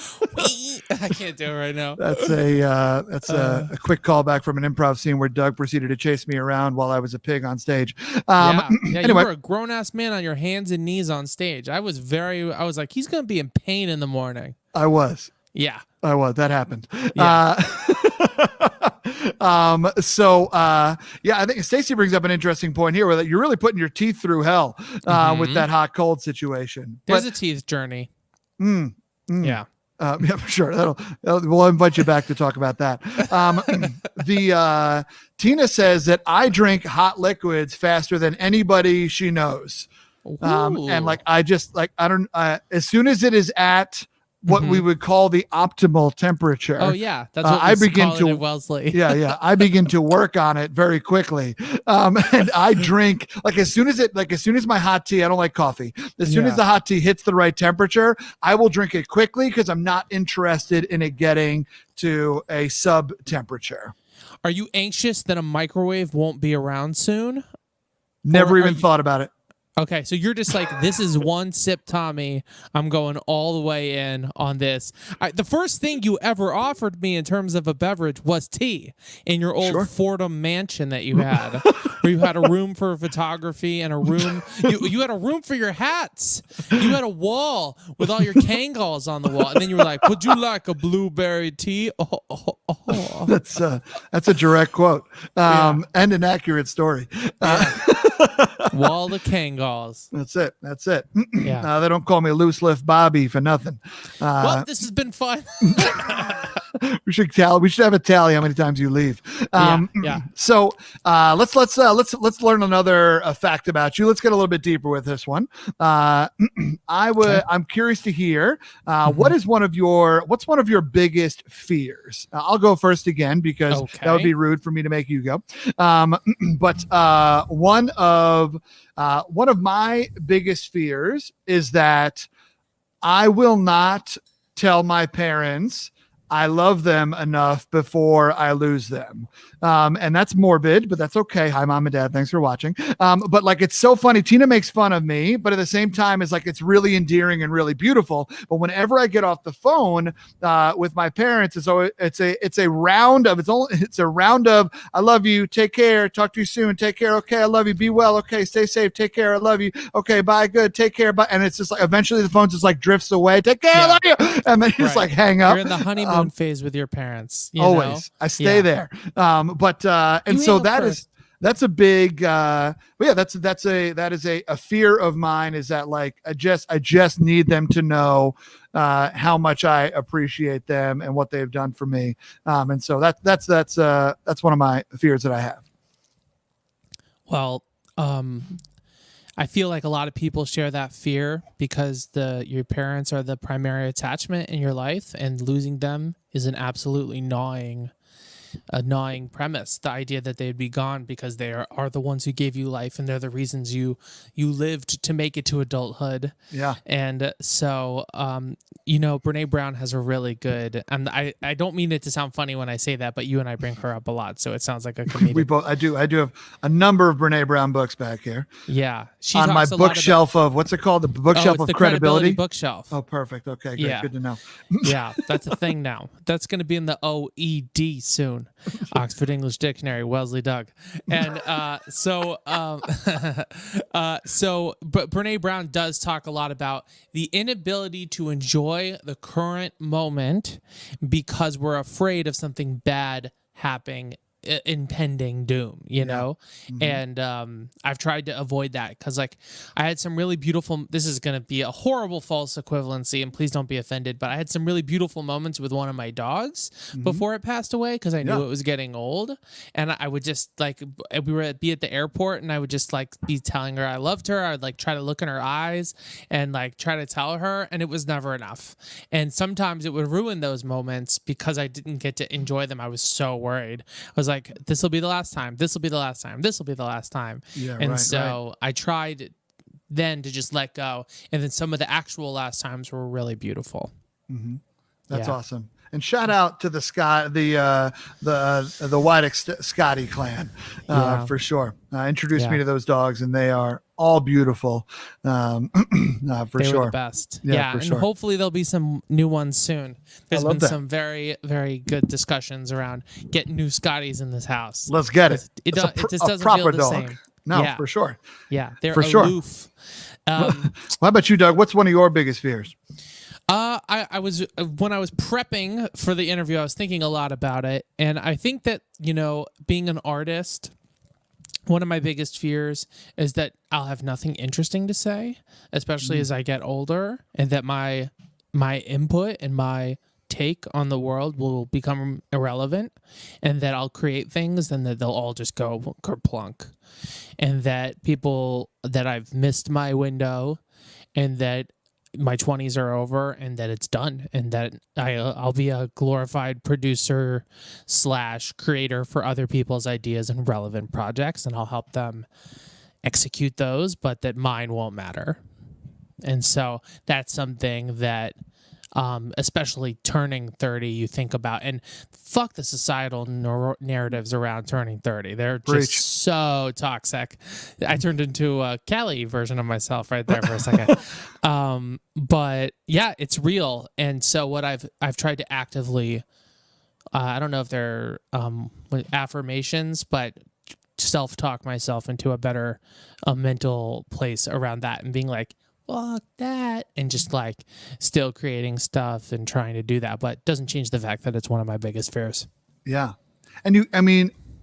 I can't do it right now. That's a quick callback from an improv scene where Doug proceeded to chase me around while I was a pig on stage. Yeah, Anyway, you were a grown ass man on your hands and knees on stage. I was like, he's gonna be in pain in the morning. I was. Yeah. That happened. Yeah. I think Stacey brings up an interesting point here, where that you're really putting your teeth through hell with that hot cold situation. There's a teeth journey. Yeah. Yeah, for sure. We'll invite you back to talk about that. Tina says that I drink hot liquids faster than anybody she knows. And like, I don't, as soon as it is at what we would call the optimal temperature. Oh yeah, that's what I begin to at Wellesley. yeah, I begin to work on it very quickly. And I drink as soon as my hot tea. I don't like coffee. As soon as the hot tea hits the right temperature, I will drink it quickly because I'm not interested in it getting to a sub temperature. Are you anxious that a microwave won't be around soon? Never even thought about it. Okay, so you're just like, this is one sip, Tommy. I'm going all the way in on this. The first thing you ever offered me in terms of a beverage was tea in your old Fordham mansion that you had, where you had a room for photography and a room. You had a room for your hats. You had a wall with all your Kangals on the wall, and then you were like, "Would you like a blueberry tea?" Oh. That's a direct quote and an accurate story. Wall of Kangals. That's it. Yeah. They don't call me Loose Lift Bobby for nothing. Well, this has been fun. We should have a tally how many times you leave. So let's learn another fact about you. Let's get a little bit deeper with this one. I'm curious to hear what's one of your biggest fears? I'll go first again because that would be rude for me to make you go. But one of my biggest fears is that I will not tell my parents I love them enough before I lose them. And that's morbid, but that's okay. Hi, Mom and Dad. Thanks for watching. But like, it's so funny. Tina makes fun of me, but at the same time, it's really endearing and really beautiful. But whenever I get off the phone with my parents, it's a round of I love you. Take care. Talk to you soon. Take care. Okay. I love you. Be well. Okay. Stay safe. Take care. I love you. Okay. Bye. Good. Take care. Bye. And it's just like, eventually the phone just like drifts away. Take care. I love you. And then you just like hang up. You're in the honeymoon phase with your parents. Always. I stay there. That's a big that is a fear of mine, is that like I just need them to know how much I appreciate them and what they've done for me. And so that's one of my fears that I have. Well, I feel like a lot of people share that fear because your parents are the primary attachment in your life, and losing them is an absolutely gnawing premise. The idea that they'd be gone because they are the ones who gave you life, and they're the reasons you lived to make it to adulthood. Yeah. And so, Brene Brown has a really good, and I don't mean it to sound funny when I say that, but you and I bring her up a lot, so it sounds like a comedian. I do have a number of Brene Brown books back here. Yeah. She on my bookshelf of, what's it called? The bookshelf of the credibility bookshelf. Oh, perfect. Okay, good. Yeah. Good to know. Yeah, that's a thing now. That's going to be in the OED soon. Oxford English Dictionary, Wellesley Doug. And but Brene Brown does talk a lot about the inability to enjoy the current moment because we're afraid of something bad happening, impending doom, know? Mm-hmm. And I've tried to avoid that because like I had some really beautiful, this is going to be a horrible false equivalency, and please don't be offended, but I had some really beautiful moments with one of my dogs before it passed away because I knew it was getting old, and I would just like, we would be at the airport and I would just like be telling her I loved her. I would like try to look in her eyes and like try to tell her, and it was never enough. And sometimes it would ruin those moments because I didn't get to enjoy them. I was so worried. I was like, this will be the last time. This will be the last time. This will be the last time. Yeah, and so I tried then to just let go. And then some of the actual last times were really beautiful. Mm-hmm. That's awesome. And shout out to the Widick Scotty clan for sure. Introduced me to those dogs, and they are all beautiful, for They sure. were the best. Yeah, for and sure. hopefully there'll be some new ones soon. There's love been that. some very, very good discussions around getting new Scotties in this house. Let's get it. It It's just a doesn't proper feel the dog. same. No, Yeah. for sure. Yeah, they're For sure. aloof. How about you, Doug? What's one of your biggest fears? I was when I was prepping for the interview, I was thinking a lot about it, and I think that being an artist, one of my biggest fears is that I'll have nothing interesting to say, especially as I get older, and that my input and my take on the world will become irrelevant, and that I'll create things and that they'll all just go kerplunk, and that people that I've missed my window, and that my 20s are over, and that it's done, and that I'll be a glorified producer / creator for other people's ideas and relevant projects, and I'll help them execute those, but that mine won't matter. And so that's something that especially turning 30, you think about, and fuck the societal narratives around turning 30. They're just Preach. so toxic. I turned into a Kelly version of myself right there for a second. But yeah, it's real. And so what I've tried to actively, I don't know if they're affirmations, but self-talk myself into a better mental place around that, and being like, fuck that, and just like still creating stuff and trying to do that, but doesn't change the fact that it's one of my biggest fears. Yeah. And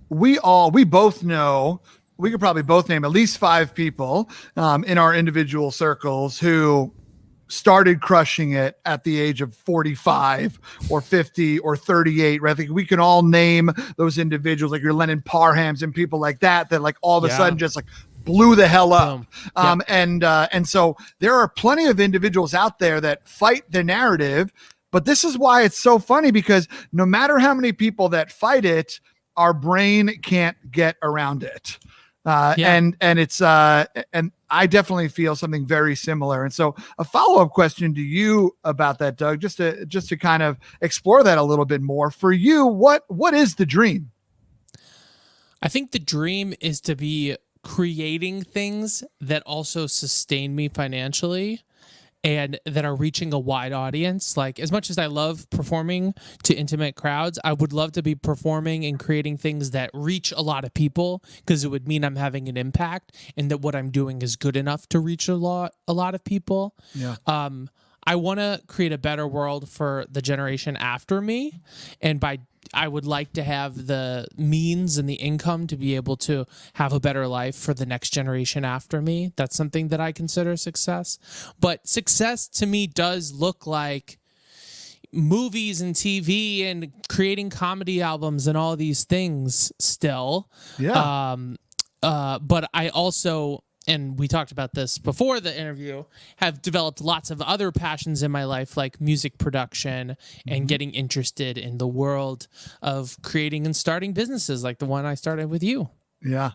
we both know, we could probably both name at least 5 people in our individual circles who started crushing it at the age of 45 or 50 or 38. Right? I think we can all name those individuals, like your Lennon Parhams and people like that like all of a sudden just like blew the hell up. And so there are plenty of individuals out there that fight the narrative, but this is why it's so funny, because no matter how many people that fight it, our brain can't get around it. And it's and I definitely feel something very similar. And so a follow-up question to you about that, Doug, just to kind of explore that a little bit more. For you, what is the dream? I think the dream is to be creating things that also sustain me financially and that are reaching a wide audience. Like, as much as I love performing to intimate crowds, I would love to be performing and creating things that reach a lot of people, because it would mean I'm having an impact and that what I'm doing is good enough to reach a lot of people. Yeah. I want to create a better world for the generation after me, and I would like to have the means and the income to be able to have a better life for the next generation after me. That's something that I consider success. But success to me does look like movies and TV and creating comedy albums and all these things still. Yeah. But I also, and we talked about this before the interview, have developed lots of other passions in my life, like music production and getting interested in the world of creating and starting businesses like the one I started with you. Yeah.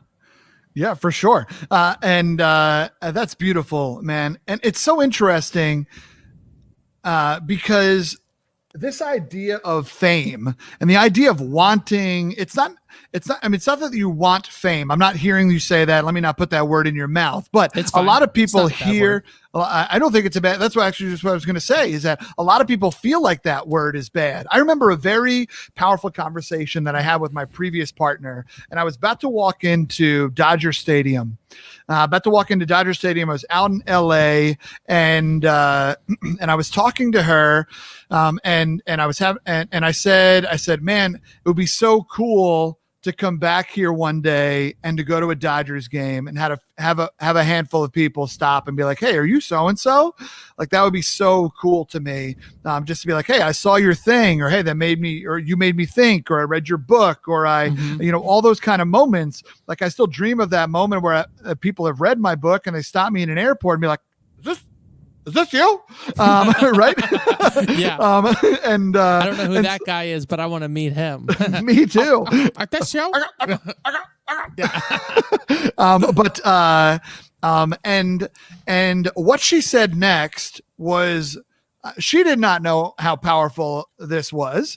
Yeah, for sure. And that's beautiful, man. And it's so interesting because this idea of fame and the idea of wanting, it's not that you want fame. I'm not hearing you say that. Let me not put that word in your mouth, but a lot of people hear, I don't think it's a bad, that's what actually just what I was going to say, is that a lot of people feel like that word is bad. I remember a very powerful conversation that I had with my previous partner, and I was about to walk into Dodger Stadium. I was out in LA, and I was talking to her, and I said, man, it would be so cool to come back here one day and to go to a Dodgers game and have a handful of people stop and be like, hey, are you so-and-so? Like, that would be so cool to me. Just to be like, hey, I saw your thing, or hey, you made me think, or I read your book, or all those kind of moments. Like, I still dream of that moment where people have read my book and they stop me in an airport and be like, is this you? Right? Yeah. And I don't know who that guy is, but I want to meet him. Me too. That's you? And what she said next was, she did not know how powerful this was.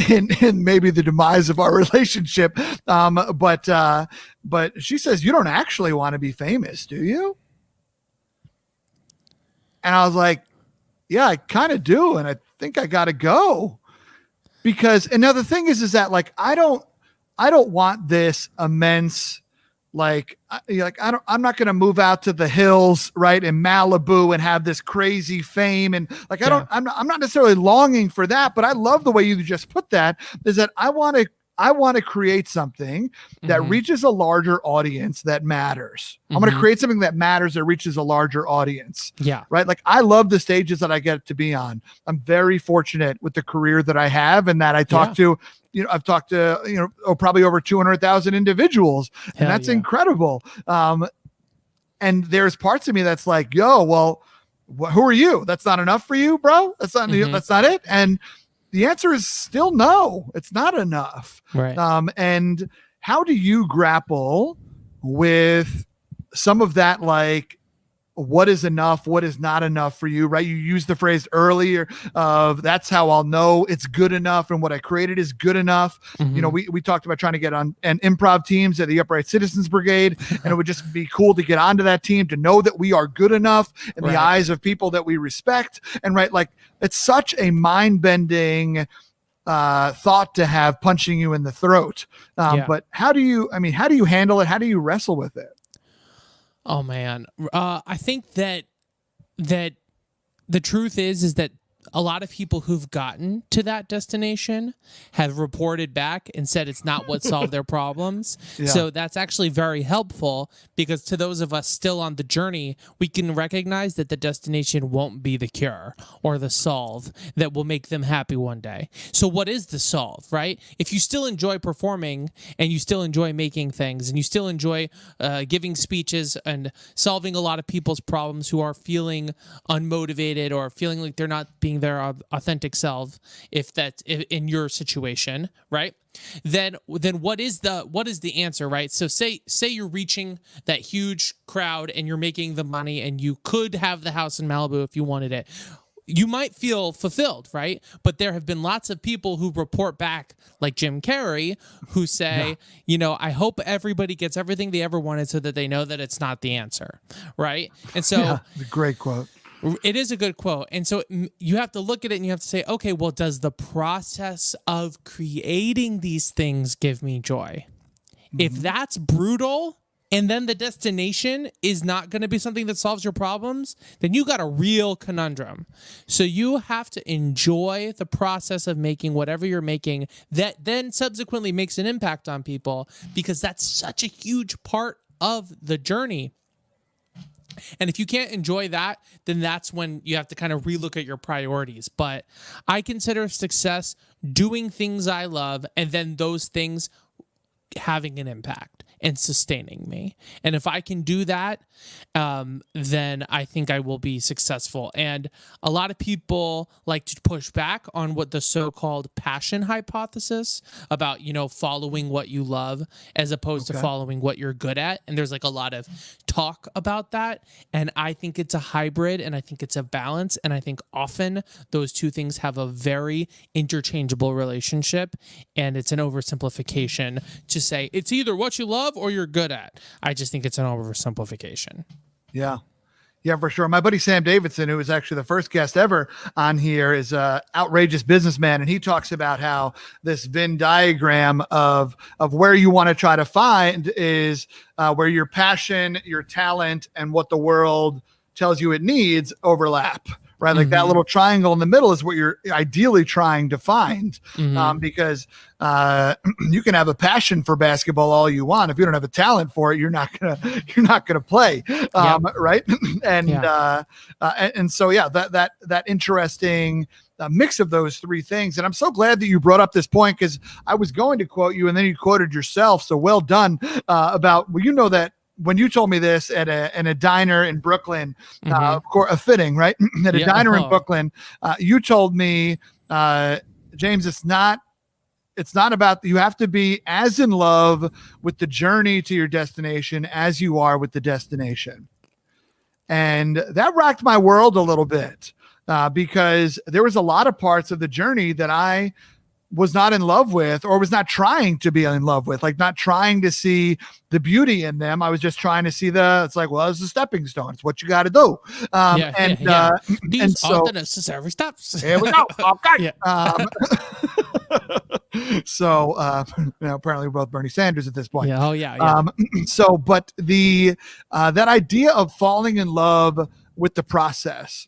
in maybe the demise of our relationship. But she says, you don't actually want to be famous, do you? And I was like, yeah, I kind of do. And I think I got to go because another thing is that like, I don't want this immense, I'm not going to move out to the hills, right, in Malibu and have this crazy fame. And like, I'm not necessarily longing for that, but I love the way you just put that, is that I want to create something that reaches a larger audience that matters. I'm going to create something that matters, that reaches a larger audience. Yeah. Right. Like I love the stages that I get to be on. I'm very fortunate with the career that I have and that I talk to. I've talked to, probably over 200,000 individuals, and that's incredible. And there's parts of me that's like, yo, well, who are you? That's not enough for you, bro. That's not it. And the answer is still no, it's not enough. Right. And how do you grapple with some of that, like, what is enough, what is not enough for you, right? You used the phrase earlier of that's how I'll know it's good enough and what I created is good enough. We talked about trying to get on an improv teams at the Upright Citizens Brigade, and it would just be cool to get onto that team, to know that we are good enough in the eyes of people that we respect. And like, it's such a mind-bending thought to have, punching you in the throat. But how do you handle it? How do you wrestle with it? Oh man, I think that the truth is that a lot of people who've gotten to that destination have reported back and said it's not what solved their problems. Yeah. So that's actually very helpful, because to those of us still on the journey, we can recognize that the destination won't be the cure or the solve that will make them happy one day. So what is the solve, right? If you still enjoy performing and you still enjoy making things and you still enjoy giving speeches and solving a lot of people's problems who are feeling unmotivated or feeling like they're not being their authentic self, if that's in your situation, right? Then what is the answer, right? So say you're reaching that huge crowd and you're making the money and you could have the house in Malibu if you wanted it. You might feel fulfilled, right? But there have been lots of people who report back, like Jim Carrey, who say, I hope everybody gets everything they ever wanted so that they know that it's not the answer, right? And so, it's a great quote. It is a good quote. And so you have to look at it and you have to say, okay, well, does the process of creating these things give me joy? If that's brutal, and then the destination is not going to be something that solves your problems, then you got a real conundrum. So you have to enjoy the process of making whatever you're making that then subsequently makes an impact on people, because that's such a huge part of the journey. And if you can't enjoy that, then that's when you have to kind of relook at your priorities. But I consider success doing things I love and then those things having an impact and sustaining me. And if I can do that, then I think I will be successful. And a lot of people like to push back on what the so-called passion hypothesis about, following what you love as opposed to following what you're good at. And there's like a lot of talk about that. And I think it's a hybrid, and I think it's a balance. And I think often those two things have a very interchangeable relationship. And it's an oversimplification to say it's either what you love or you're good at. I just think it's an oversimplification. Yeah. Yeah, for sure. My buddy Sam Davidson, who was actually the first guest ever on here, is a outrageous businessman. And he talks about how this Venn diagram of where you want to try to find is where your passion, your talent, and what the world tells you it needs overlap. Right. Like that little triangle in the middle is what you're ideally trying to find, because you can have a passion for basketball all you want. If you don't have a talent for it, you're not gonna play. Right. And so, that interesting mix of those three things. And I'm so glad that you brought up this point, because I was going to quote you and then you quoted yourself. So well done about, that when you told me this in a diner in Brooklyn, of course, a fitting, right? At a diner in Brooklyn, you told me, James, it's not about, you have to be as in love with the journey to your destination as you are with the destination. And that rocked my world a little bit, because there was a lot of parts of the journey that I was not in love with, or was not trying to be in love with, like not trying to see the beauty in them. I was just trying to see it's like, well, it's a stepping stone. It's what you got to do. These and are so the necessary steps. here we go. Okay. Yeah. So apparently we're both Bernie Sanders at this point. Yeah. Oh yeah. So, but that idea of falling in love with the process,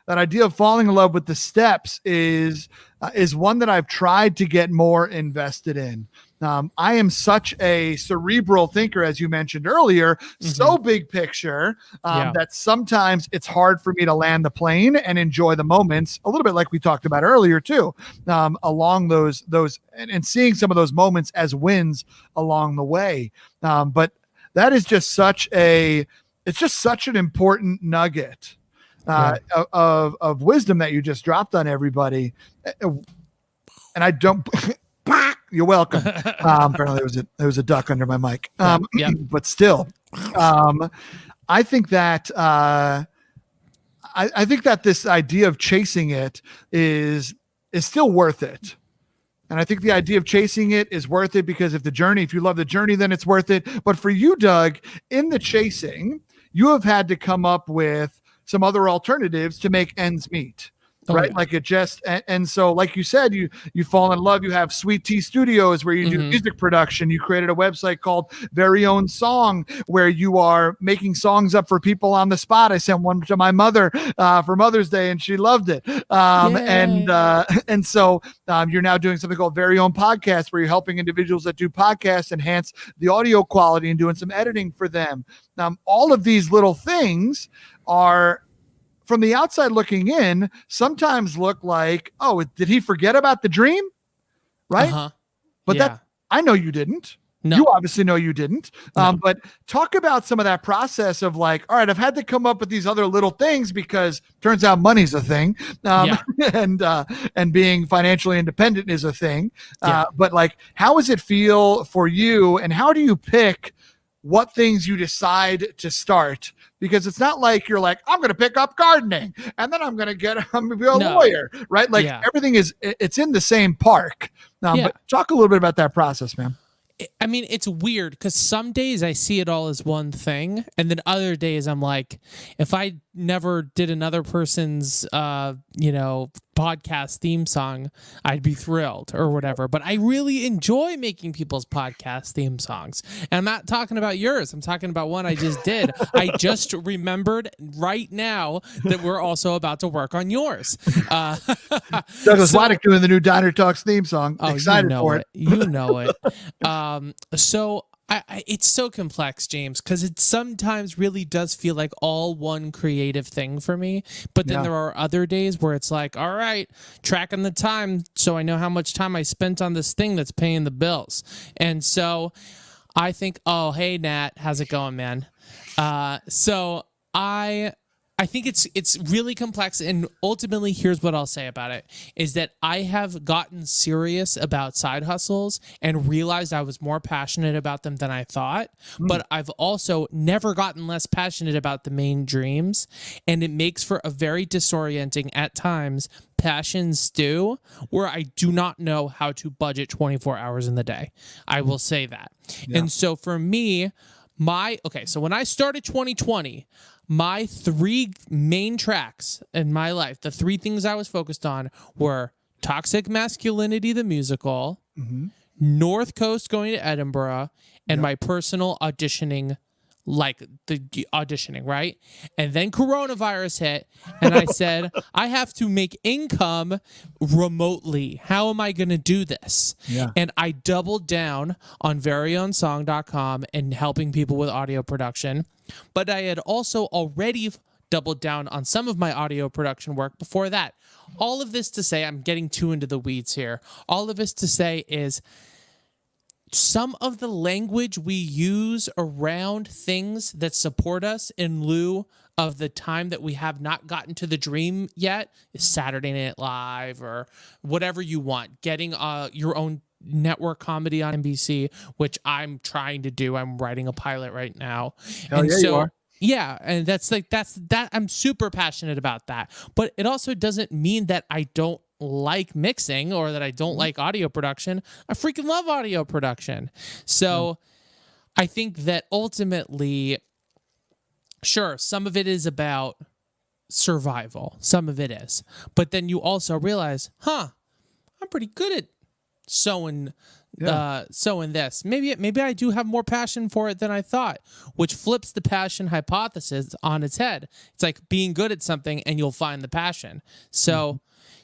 that idea of falling in love with the steps is one that I've tried to get more invested in. I am such a cerebral thinker, as you mentioned earlier, so big picture that sometimes it's hard for me to land the plane and enjoy the moments, a little bit like we talked about earlier too, along those and seeing some of those moments as wins along the way. But that is just such an important nugget of wisdom that you just dropped on everybody. And I don't, you're welcome. Apparently there was a duck under my mic. But still, I think that, I think that this idea of chasing it is still worth it. And I think the idea of chasing it is worth it because if you love the journey, then it's worth it. But for you, Doug, in the chasing, you have had to come up with some other alternatives to make ends meet. Right. Yeah. Like it just, and so like you said, you fall in love, you have Sweet Tea Studios where you do music production. You created a website called Very Own Song where you are making songs up for people on the spot. I sent one to my mother for Mother's Day and she loved it. And so you're now doing something called Very Own Podcast where you're helping individuals that do podcasts enhance the audio quality and doing some editing for them. All of these little things are, from the outside looking in, sometimes look like, oh, did he forget about the dream? Right. But that, I know you didn't. No. You obviously know you didn't. No. But talk about some of that process of like, all right, I've had to come up with these other little things because turns out money's a thing. And being financially independent is a thing. But like, how does it feel for you? And how do you pick what things you decide to start? Because it's not like you're like, I'm going to pick up gardening and then I'm going to be a lawyer, right? Like everything it's in the same park. But talk a little bit about that process, man. I mean, it's weird because some days I see it all as one thing. And then other days I'm like, if I never did another person's, podcast theme song, I'd be thrilled or whatever. But I really enjoy making people's podcast theme songs. And I'm not talking about yours. I'm talking about one I just did. I just remembered right now that we're also about to work on yours. Douglas Widick doing the new Diner Talks theme song. Oh, excited for it. You know it. So it's so complex, James, because it sometimes really does feel like all one creative thing for me. But then there are other days where it's like, all right, tracking the time so I know how much time I spent on this thing that's paying the bills. And so I think, oh, hey, Nat, how's it going, man? So I think it's really complex, and ultimately, here's what I'll say about it, is that I have gotten serious about side hustles and realized I was more passionate about them than I thought, but I've also never gotten less passionate about the main dreams, and it makes for a very disorienting, at times, passion stew where I do not know how to budget 24 hours in the day. I will say that. Yeah. And so for me, so when I started 2020, my three main tracks in my life, the three things I was focused on were Toxic Masculinity, the musical, North Coast going to Edinburgh, and my personal auditioning, like the auditioning, right? And then coronavirus hit, and I said, I have to make income remotely. How am I going to do this? Yeah. And I doubled down on veryownsong.com and helping people with audio production. But I had also already doubled down on some of my audio production work before that. All of this to say, I'm getting too into the weeds here. All of this to say is some of the language we use around things that support us in lieu of the time that we have not gotten to the dream yet is Saturday Night Live or whatever you want. Getting your own network comedy on NBC, which I'm trying to do. I'm writing a pilot right now. You are. Yeah, and that's I'm super passionate about that. But it also doesn't mean that I don't like mixing or that I don't like audio production, I freaking love audio production. So I think that ultimately, sure, some of it is about survival. Some of it is. But then you also realize, I'm pretty good at sewing this. Maybe I do have more passion for it than I thought, which flips the passion hypothesis on its head. It's like being good at something and you'll find the passion. So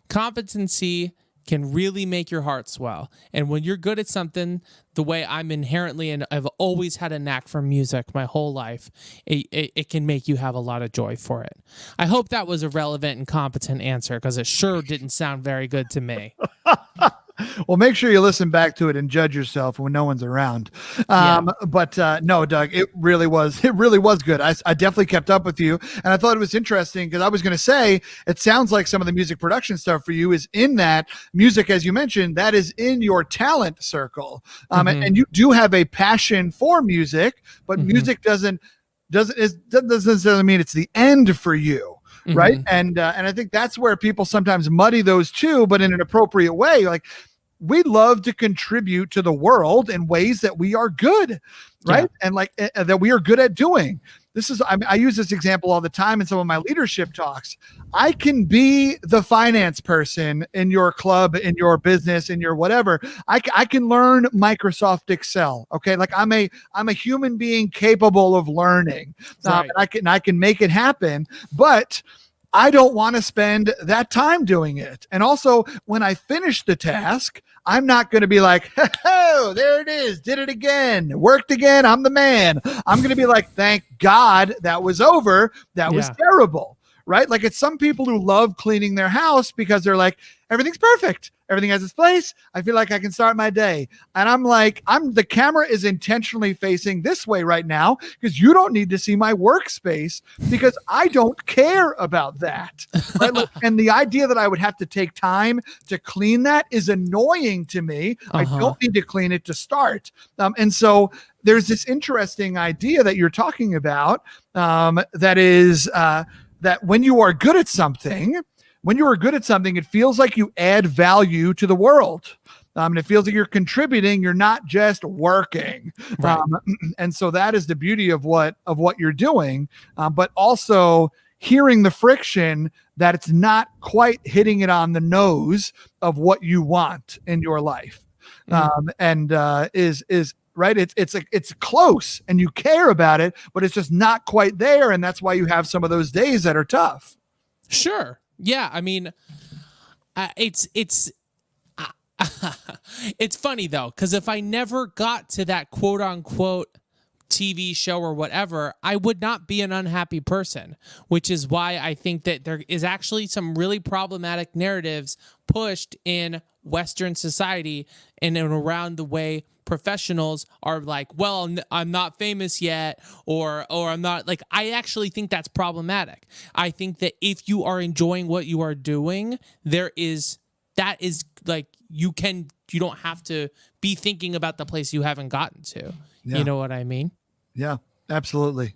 competency can really make your heart swell. And when you're good at something, the way I'm inherently, and I've always had a knack for music my whole life, it can make you have a lot of joy for it. I hope that was a relevant and competent answer, because it sure didn't sound very good to me. Well, make sure you listen back to it and judge yourself when no one's around. But no, Doug, it really was good. I definitely kept up with you, and I thought it was interesting because I was going to say, it sounds like some of the music production stuff for you is in that music, as you mentioned, that is in your talent circle. And you do have a passion for music, but music doesn't necessarily mean it's the end for you. Right. And I think that's where people sometimes muddy those two, but in an appropriate way. Like, we love to contribute to the world in ways that we are good, right? Yeah. And like that we are good at doing. I use this example all the time in some of my leadership talks. I can be the finance person in your club, in your business, in your whatever. I can learn Microsoft Excel. Okay. Like I'm a human being capable of learning. Right. And I can make it happen, but I don't want to spend that time doing it. And also, when I finish the task, I'm not going to be like, oh, there it is, did it again, worked again, I'm the man. I'm going to be like, thank God that was over. That was terrible, right? Like, it's some people who love cleaning their house because they're like, everything's perfect. Everything has its place. I feel like I can start my day. And I'm like, the camera is intentionally facing this way right now because you don't need to see my workspace because I don't care about that. Right? And the idea that I would have to take time to clean that is annoying to me. I don't need to clean it to start. And so there's this interesting idea that you're talking about that is that when you are good at something, it feels like you add value to the world. And it feels like you're contributing. You're not just working. Right. And so that is the beauty of what you're doing. But also hearing the friction that it's not quite hitting it on the nose of what you want in your life. Is right. It's close and you care about it, but it's just not quite there. And that's why you have some of those days that are tough. Sure. Yeah, I mean, it's funny though, because if I never got to that quote unquote TV show or whatever, I would not be an unhappy person, which is why I think that there is actually some really problematic narratives pushed in Western society and around the way professionals are like, well, I'm not famous yet, or I'm not, like, I actually think that's problematic. I think that if you are enjoying what you are doing, that is like, you don't have to be thinking about the place you haven't gotten to. Yeah. You know what I mean? Yeah, absolutely.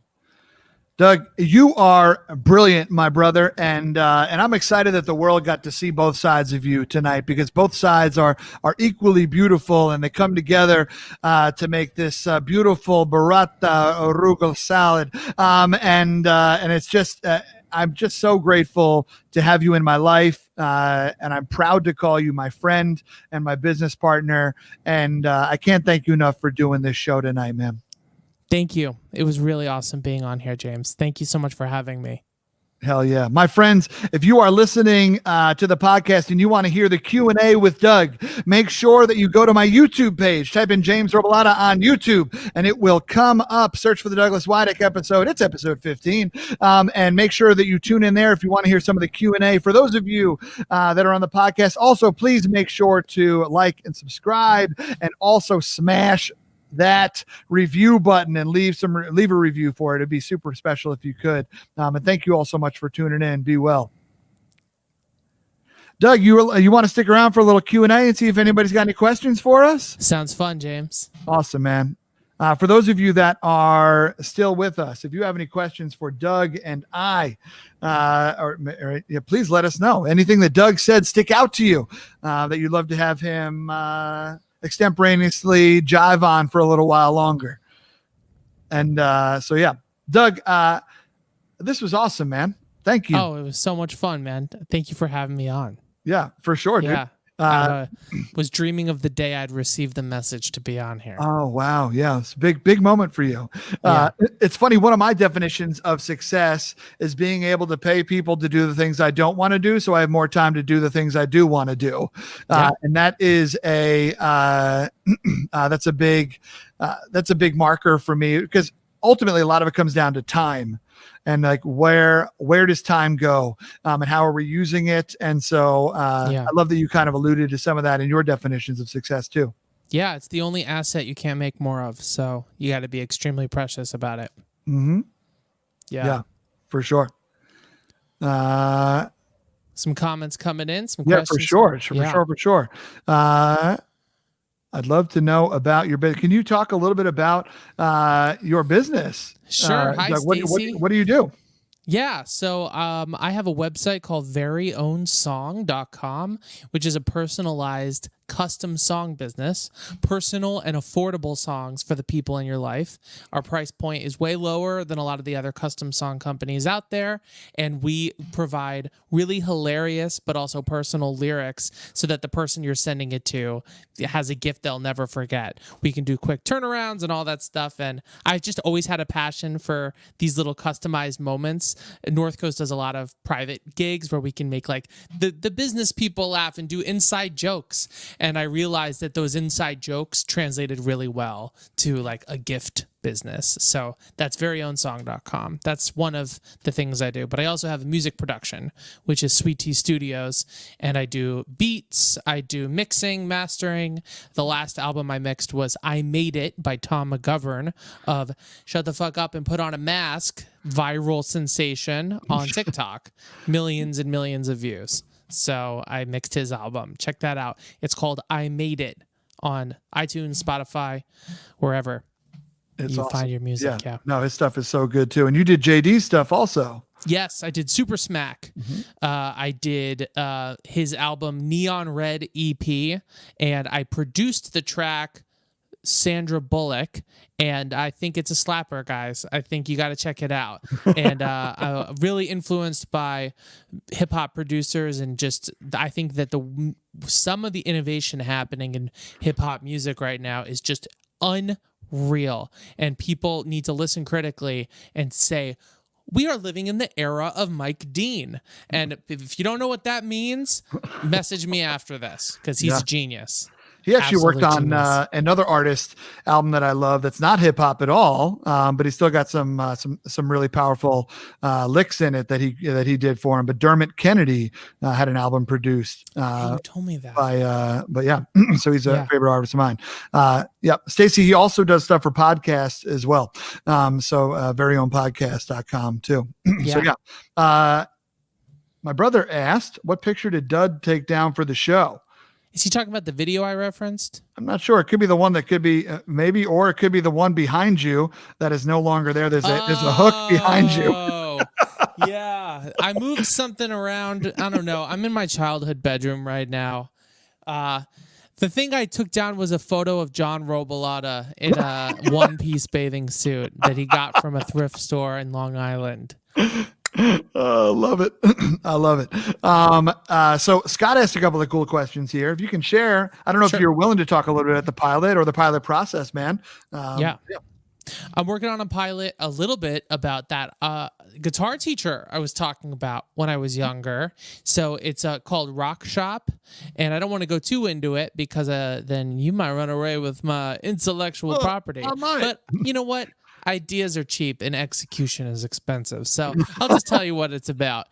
Doug, you are brilliant, my brother, and I'm excited that the world got to see both sides of you tonight, because both sides are equally beautiful, and they come together to make this beautiful burrata arugula salad. And it's just I'm just so grateful to have you in my life, and I'm proud to call you my friend and my business partner. And I can't thank you enough for doing this show tonight, man. Thank you. It was really awesome being on here, James. Thank you so much for having me. Hell yeah. My friends, if you are listening to the podcast and you want to hear the Q&A with Doug, make sure that you go to my YouTube page, type in James Robillata on YouTube, and it will come up. Search for the Douglas Widick episode. It's episode 15. And make sure that you tune in there if you want to hear some of the Q&A. For those of you that are on the podcast, also please make sure to like and subscribe, and also smash that review button and leave a review for it. It'd be super special if you could. And thank you all so much for tuning in. Be well. Doug, you want to stick around for a little Q&A and see if anybody's got any questions for us? Sounds fun, James. Awesome, man. For those of you that are still with us, if you have any questions for Doug and I, please let us know. Anything that Doug said stick out to you that you'd love to have him extemporaneously jive on for a little while longer. And Doug, this was awesome, man. Thank you. Oh, it was so much fun, man. Thank you for having me on. Yeah, for sure, dude. Yeah. I was dreaming of the day I'd receive the message to be on here. Oh, wow. Yeah. It's a big moment for you. It's funny. One of my definitions of success is being able to pay people to do the things I don't want to do, so I have more time to do the things I do want to do. And that is that's a big marker for me, because ultimately a lot of it comes down to time. And like, where does time go, and how are we using it? And so I love that you kind of alluded to some of that in your definitions of success too. Yeah, it's the only asset you can't make more of. So you got to be extremely precious about it. Mm-hmm. Yeah, for sure. Some comments coming in. Some questions. For sure. I'd love to know about your business. Can you talk a little bit about your business? Sure. Hi, Doug, Stacy. what do you do? Yeah, so I have a website called veryownSong.com, which is a personalized custom song business, personal and affordable songs for the people in your life. Our price point is way lower than a lot of the other custom song companies out there, and we provide really hilarious but also personal lyrics so that the person you're sending it to has a gift they'll never forget. We can do quick turnarounds and all that stuff, and I've just always had a passion for these little customized moments. North Coast does a lot of private gigs where we can make like the business people laugh and do inside jokes. And I realized that those inside jokes translated really well to like a gift business. So that's veryownSong.com. That's one of the things I do. But I also have music production, which is Sweet Tea Studios. And I do beats, I do mixing, mastering. The last album I mixed was I Made It by Tom McGovern of Shut the Fuck Up and Put on a Mask, viral sensation on TikTok. Millions and millions of views. So I mixed his album. Check that out. It's called I Made It on iTunes, Spotify, wherever you find your music. Yeah. No, his stuff is so good too. And you did JD's stuff also. Yes, I did Super Smack. Mm-hmm. I did his album Neon Red EP, and I produced the track Sandra Bullock, and I think it's a slapper, guys. I think you got to check it out. And I'm really influenced by hip hop producers, and just I think that some of the innovation happening in hip hop music right now is just unreal, and people need to listen critically and say, we are living in the era of Mike Dean. And if you don't know what that means, message me after this, because he's a genius. He actually worked on another artist album that I love that's not hip hop at all, but he's still got some really powerful licks in it that he did for him. But Dermot Kennedy had an album produced. You told me that. But yeah, so he's a favorite artist of mine. Stacey, he also does stuff for podcasts as well. Veryownpodcast.com too. My brother asked, what picture did Doug take down for the show? Is he talking about the video I referenced? I'm not sure. It could be the one that could be maybe, or it could be the one behind you that is no longer there. There's a hook behind you. Yeah. I moved something around. I don't know. I'm in my childhood bedroom right now. The thing I took down was a photo of John Robillata in a one-piece bathing suit that he got from a thrift store in Long Island. Love it. I love it. So Scott asked a couple of cool questions here. If you can share, I don't know if you're willing to talk a little bit at the pilot or the pilot process, man. Yeah. I'm working on a pilot a little bit about that guitar teacher I was talking about when I was younger. So it's called Rock Shop, and I don't want to go too into it because then you might run away with my intellectual property. But you know what? ideas are cheap and execution is expensive. So I'll just tell you what it's about.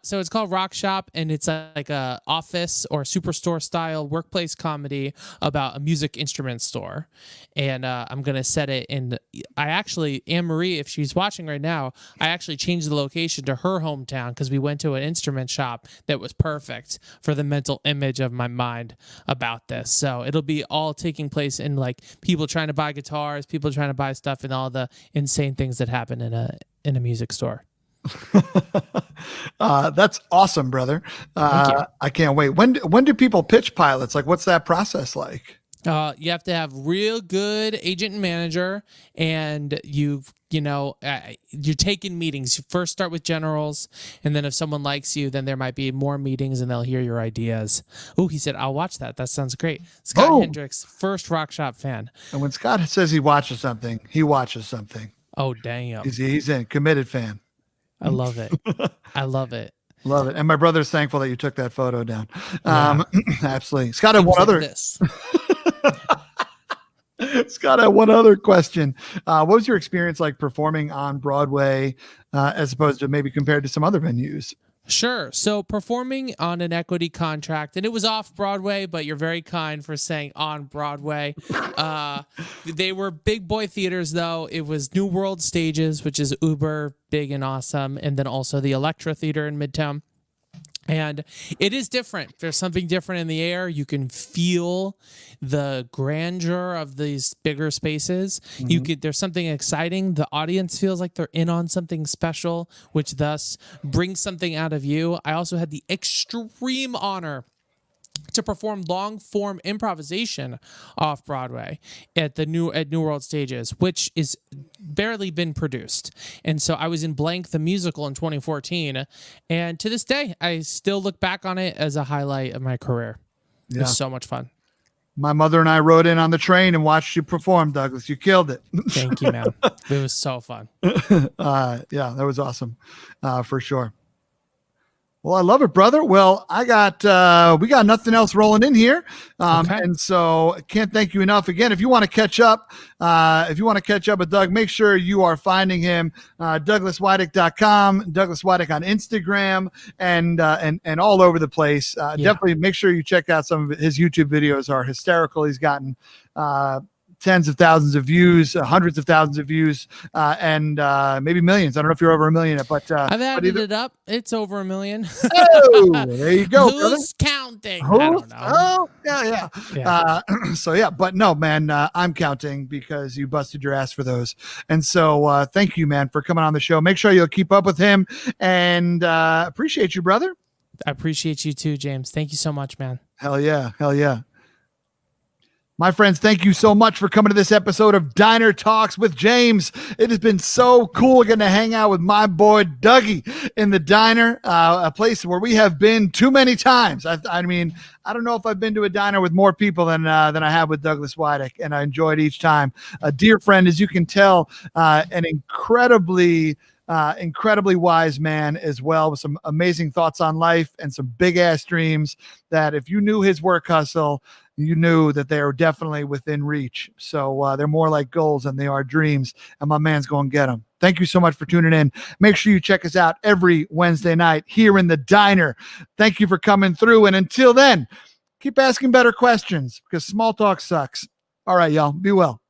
So it's called Rock Shop, and it's like a office or superstore style workplace comedy about a music instrument store. And I'm gonna set it in. I actually, Anne Marie, if she's watching right now, I actually changed the location to her hometown because we went to an instrument shop that was perfect for the mental image of my mind about this. So it'll be all taking place in like people trying to buy guitars, people trying to buy stuff, and all the insane things that happen in a music store. That's awesome, brother. Thank you. I can't wait. When do people pitch pilots? Like, what's that process like? You have to have real good agent and manager, and you're taking meetings. You first start with generals, and then if someone likes you, then there might be more meetings, and they'll hear your ideas. Oh, he said, "I'll watch that. That sounds great." Scott Hendricks, first Rock Shop fan. And when Scott says he watches something, he watches something. Oh, damn! He's in, committed fan. I love it. I love it. Love it. And my brother's thankful that you took that photo down. Yeah. Absolutely. Scott had one other. This. Scott had one other question. What was your experience like performing on Broadway as opposed to maybe compared to some other venues? Sure. So performing on an equity contract, and it was off Broadway, but you're very kind for saying on Broadway. They were big boy theaters, though. It was New World Stages, which is uber big and awesome, and then also the Electra Theater in Midtown. And it is different. There's something different in the air. You can feel the grandeur of these bigger spaces. Mm-hmm. There's something exciting. The audience feels like they're in on something special, which thus brings something out of you. I also had the extreme honor to perform long-form improvisation off Broadway at New World Stages, which is barely been produced. And so I was in Blank the Musical in 2014, and to this day, I still look back on it as a highlight of my career. Yeah. It was so much fun. My mother and I rode in on the train and watched you perform, Douglas. You killed it. Thank you, man. It was so fun. Yeah, that was awesome, for sure. Well, I love it, brother. Well, we got nothing else rolling in here. Okay. And so I can't thank you enough. Again, if you want to catch up with Doug, make sure you are finding him, DouglasWidick.com, Douglas Widick on Instagram, and all over the place. Definitely make sure you check out some of his YouTube videos are hysterical. He's gotten, tens of thousands of views, hundreds of thousands of views, and maybe millions. I don't know if you're over 1 million, but I've added it up. It's over 1 million. Oh, there you go. Who's counting? I don't know. Oh, yeah. So yeah, but no, man, I'm counting because you busted your ass for those. And so thank you, man, for coming on the show. Make sure you'll keep up with him, and appreciate you, brother. I appreciate you too, James. Thank you so much, man. Hell yeah. My friends, thank you so much for coming to this episode of Diner Talks with James. It has been so cool getting to hang out with my boy Dougie in the diner, a place where we have been too many times. I mean, I don't know if I've been to a diner with more people than I have with Douglas Widick, and I enjoyed each time. A dear friend, as you can tell, an incredibly wise man as well, with some amazing thoughts on life and some big ass dreams that if you knew his work hustle, you knew that they are definitely within reach. So they're more like goals than they are dreams, and my man's going to get them. Thank you so much for tuning in. Make sure you check us out every Wednesday night here in the diner. Thank you for coming through. And until then, keep asking better questions because small talk sucks. All right, y'all. Be well.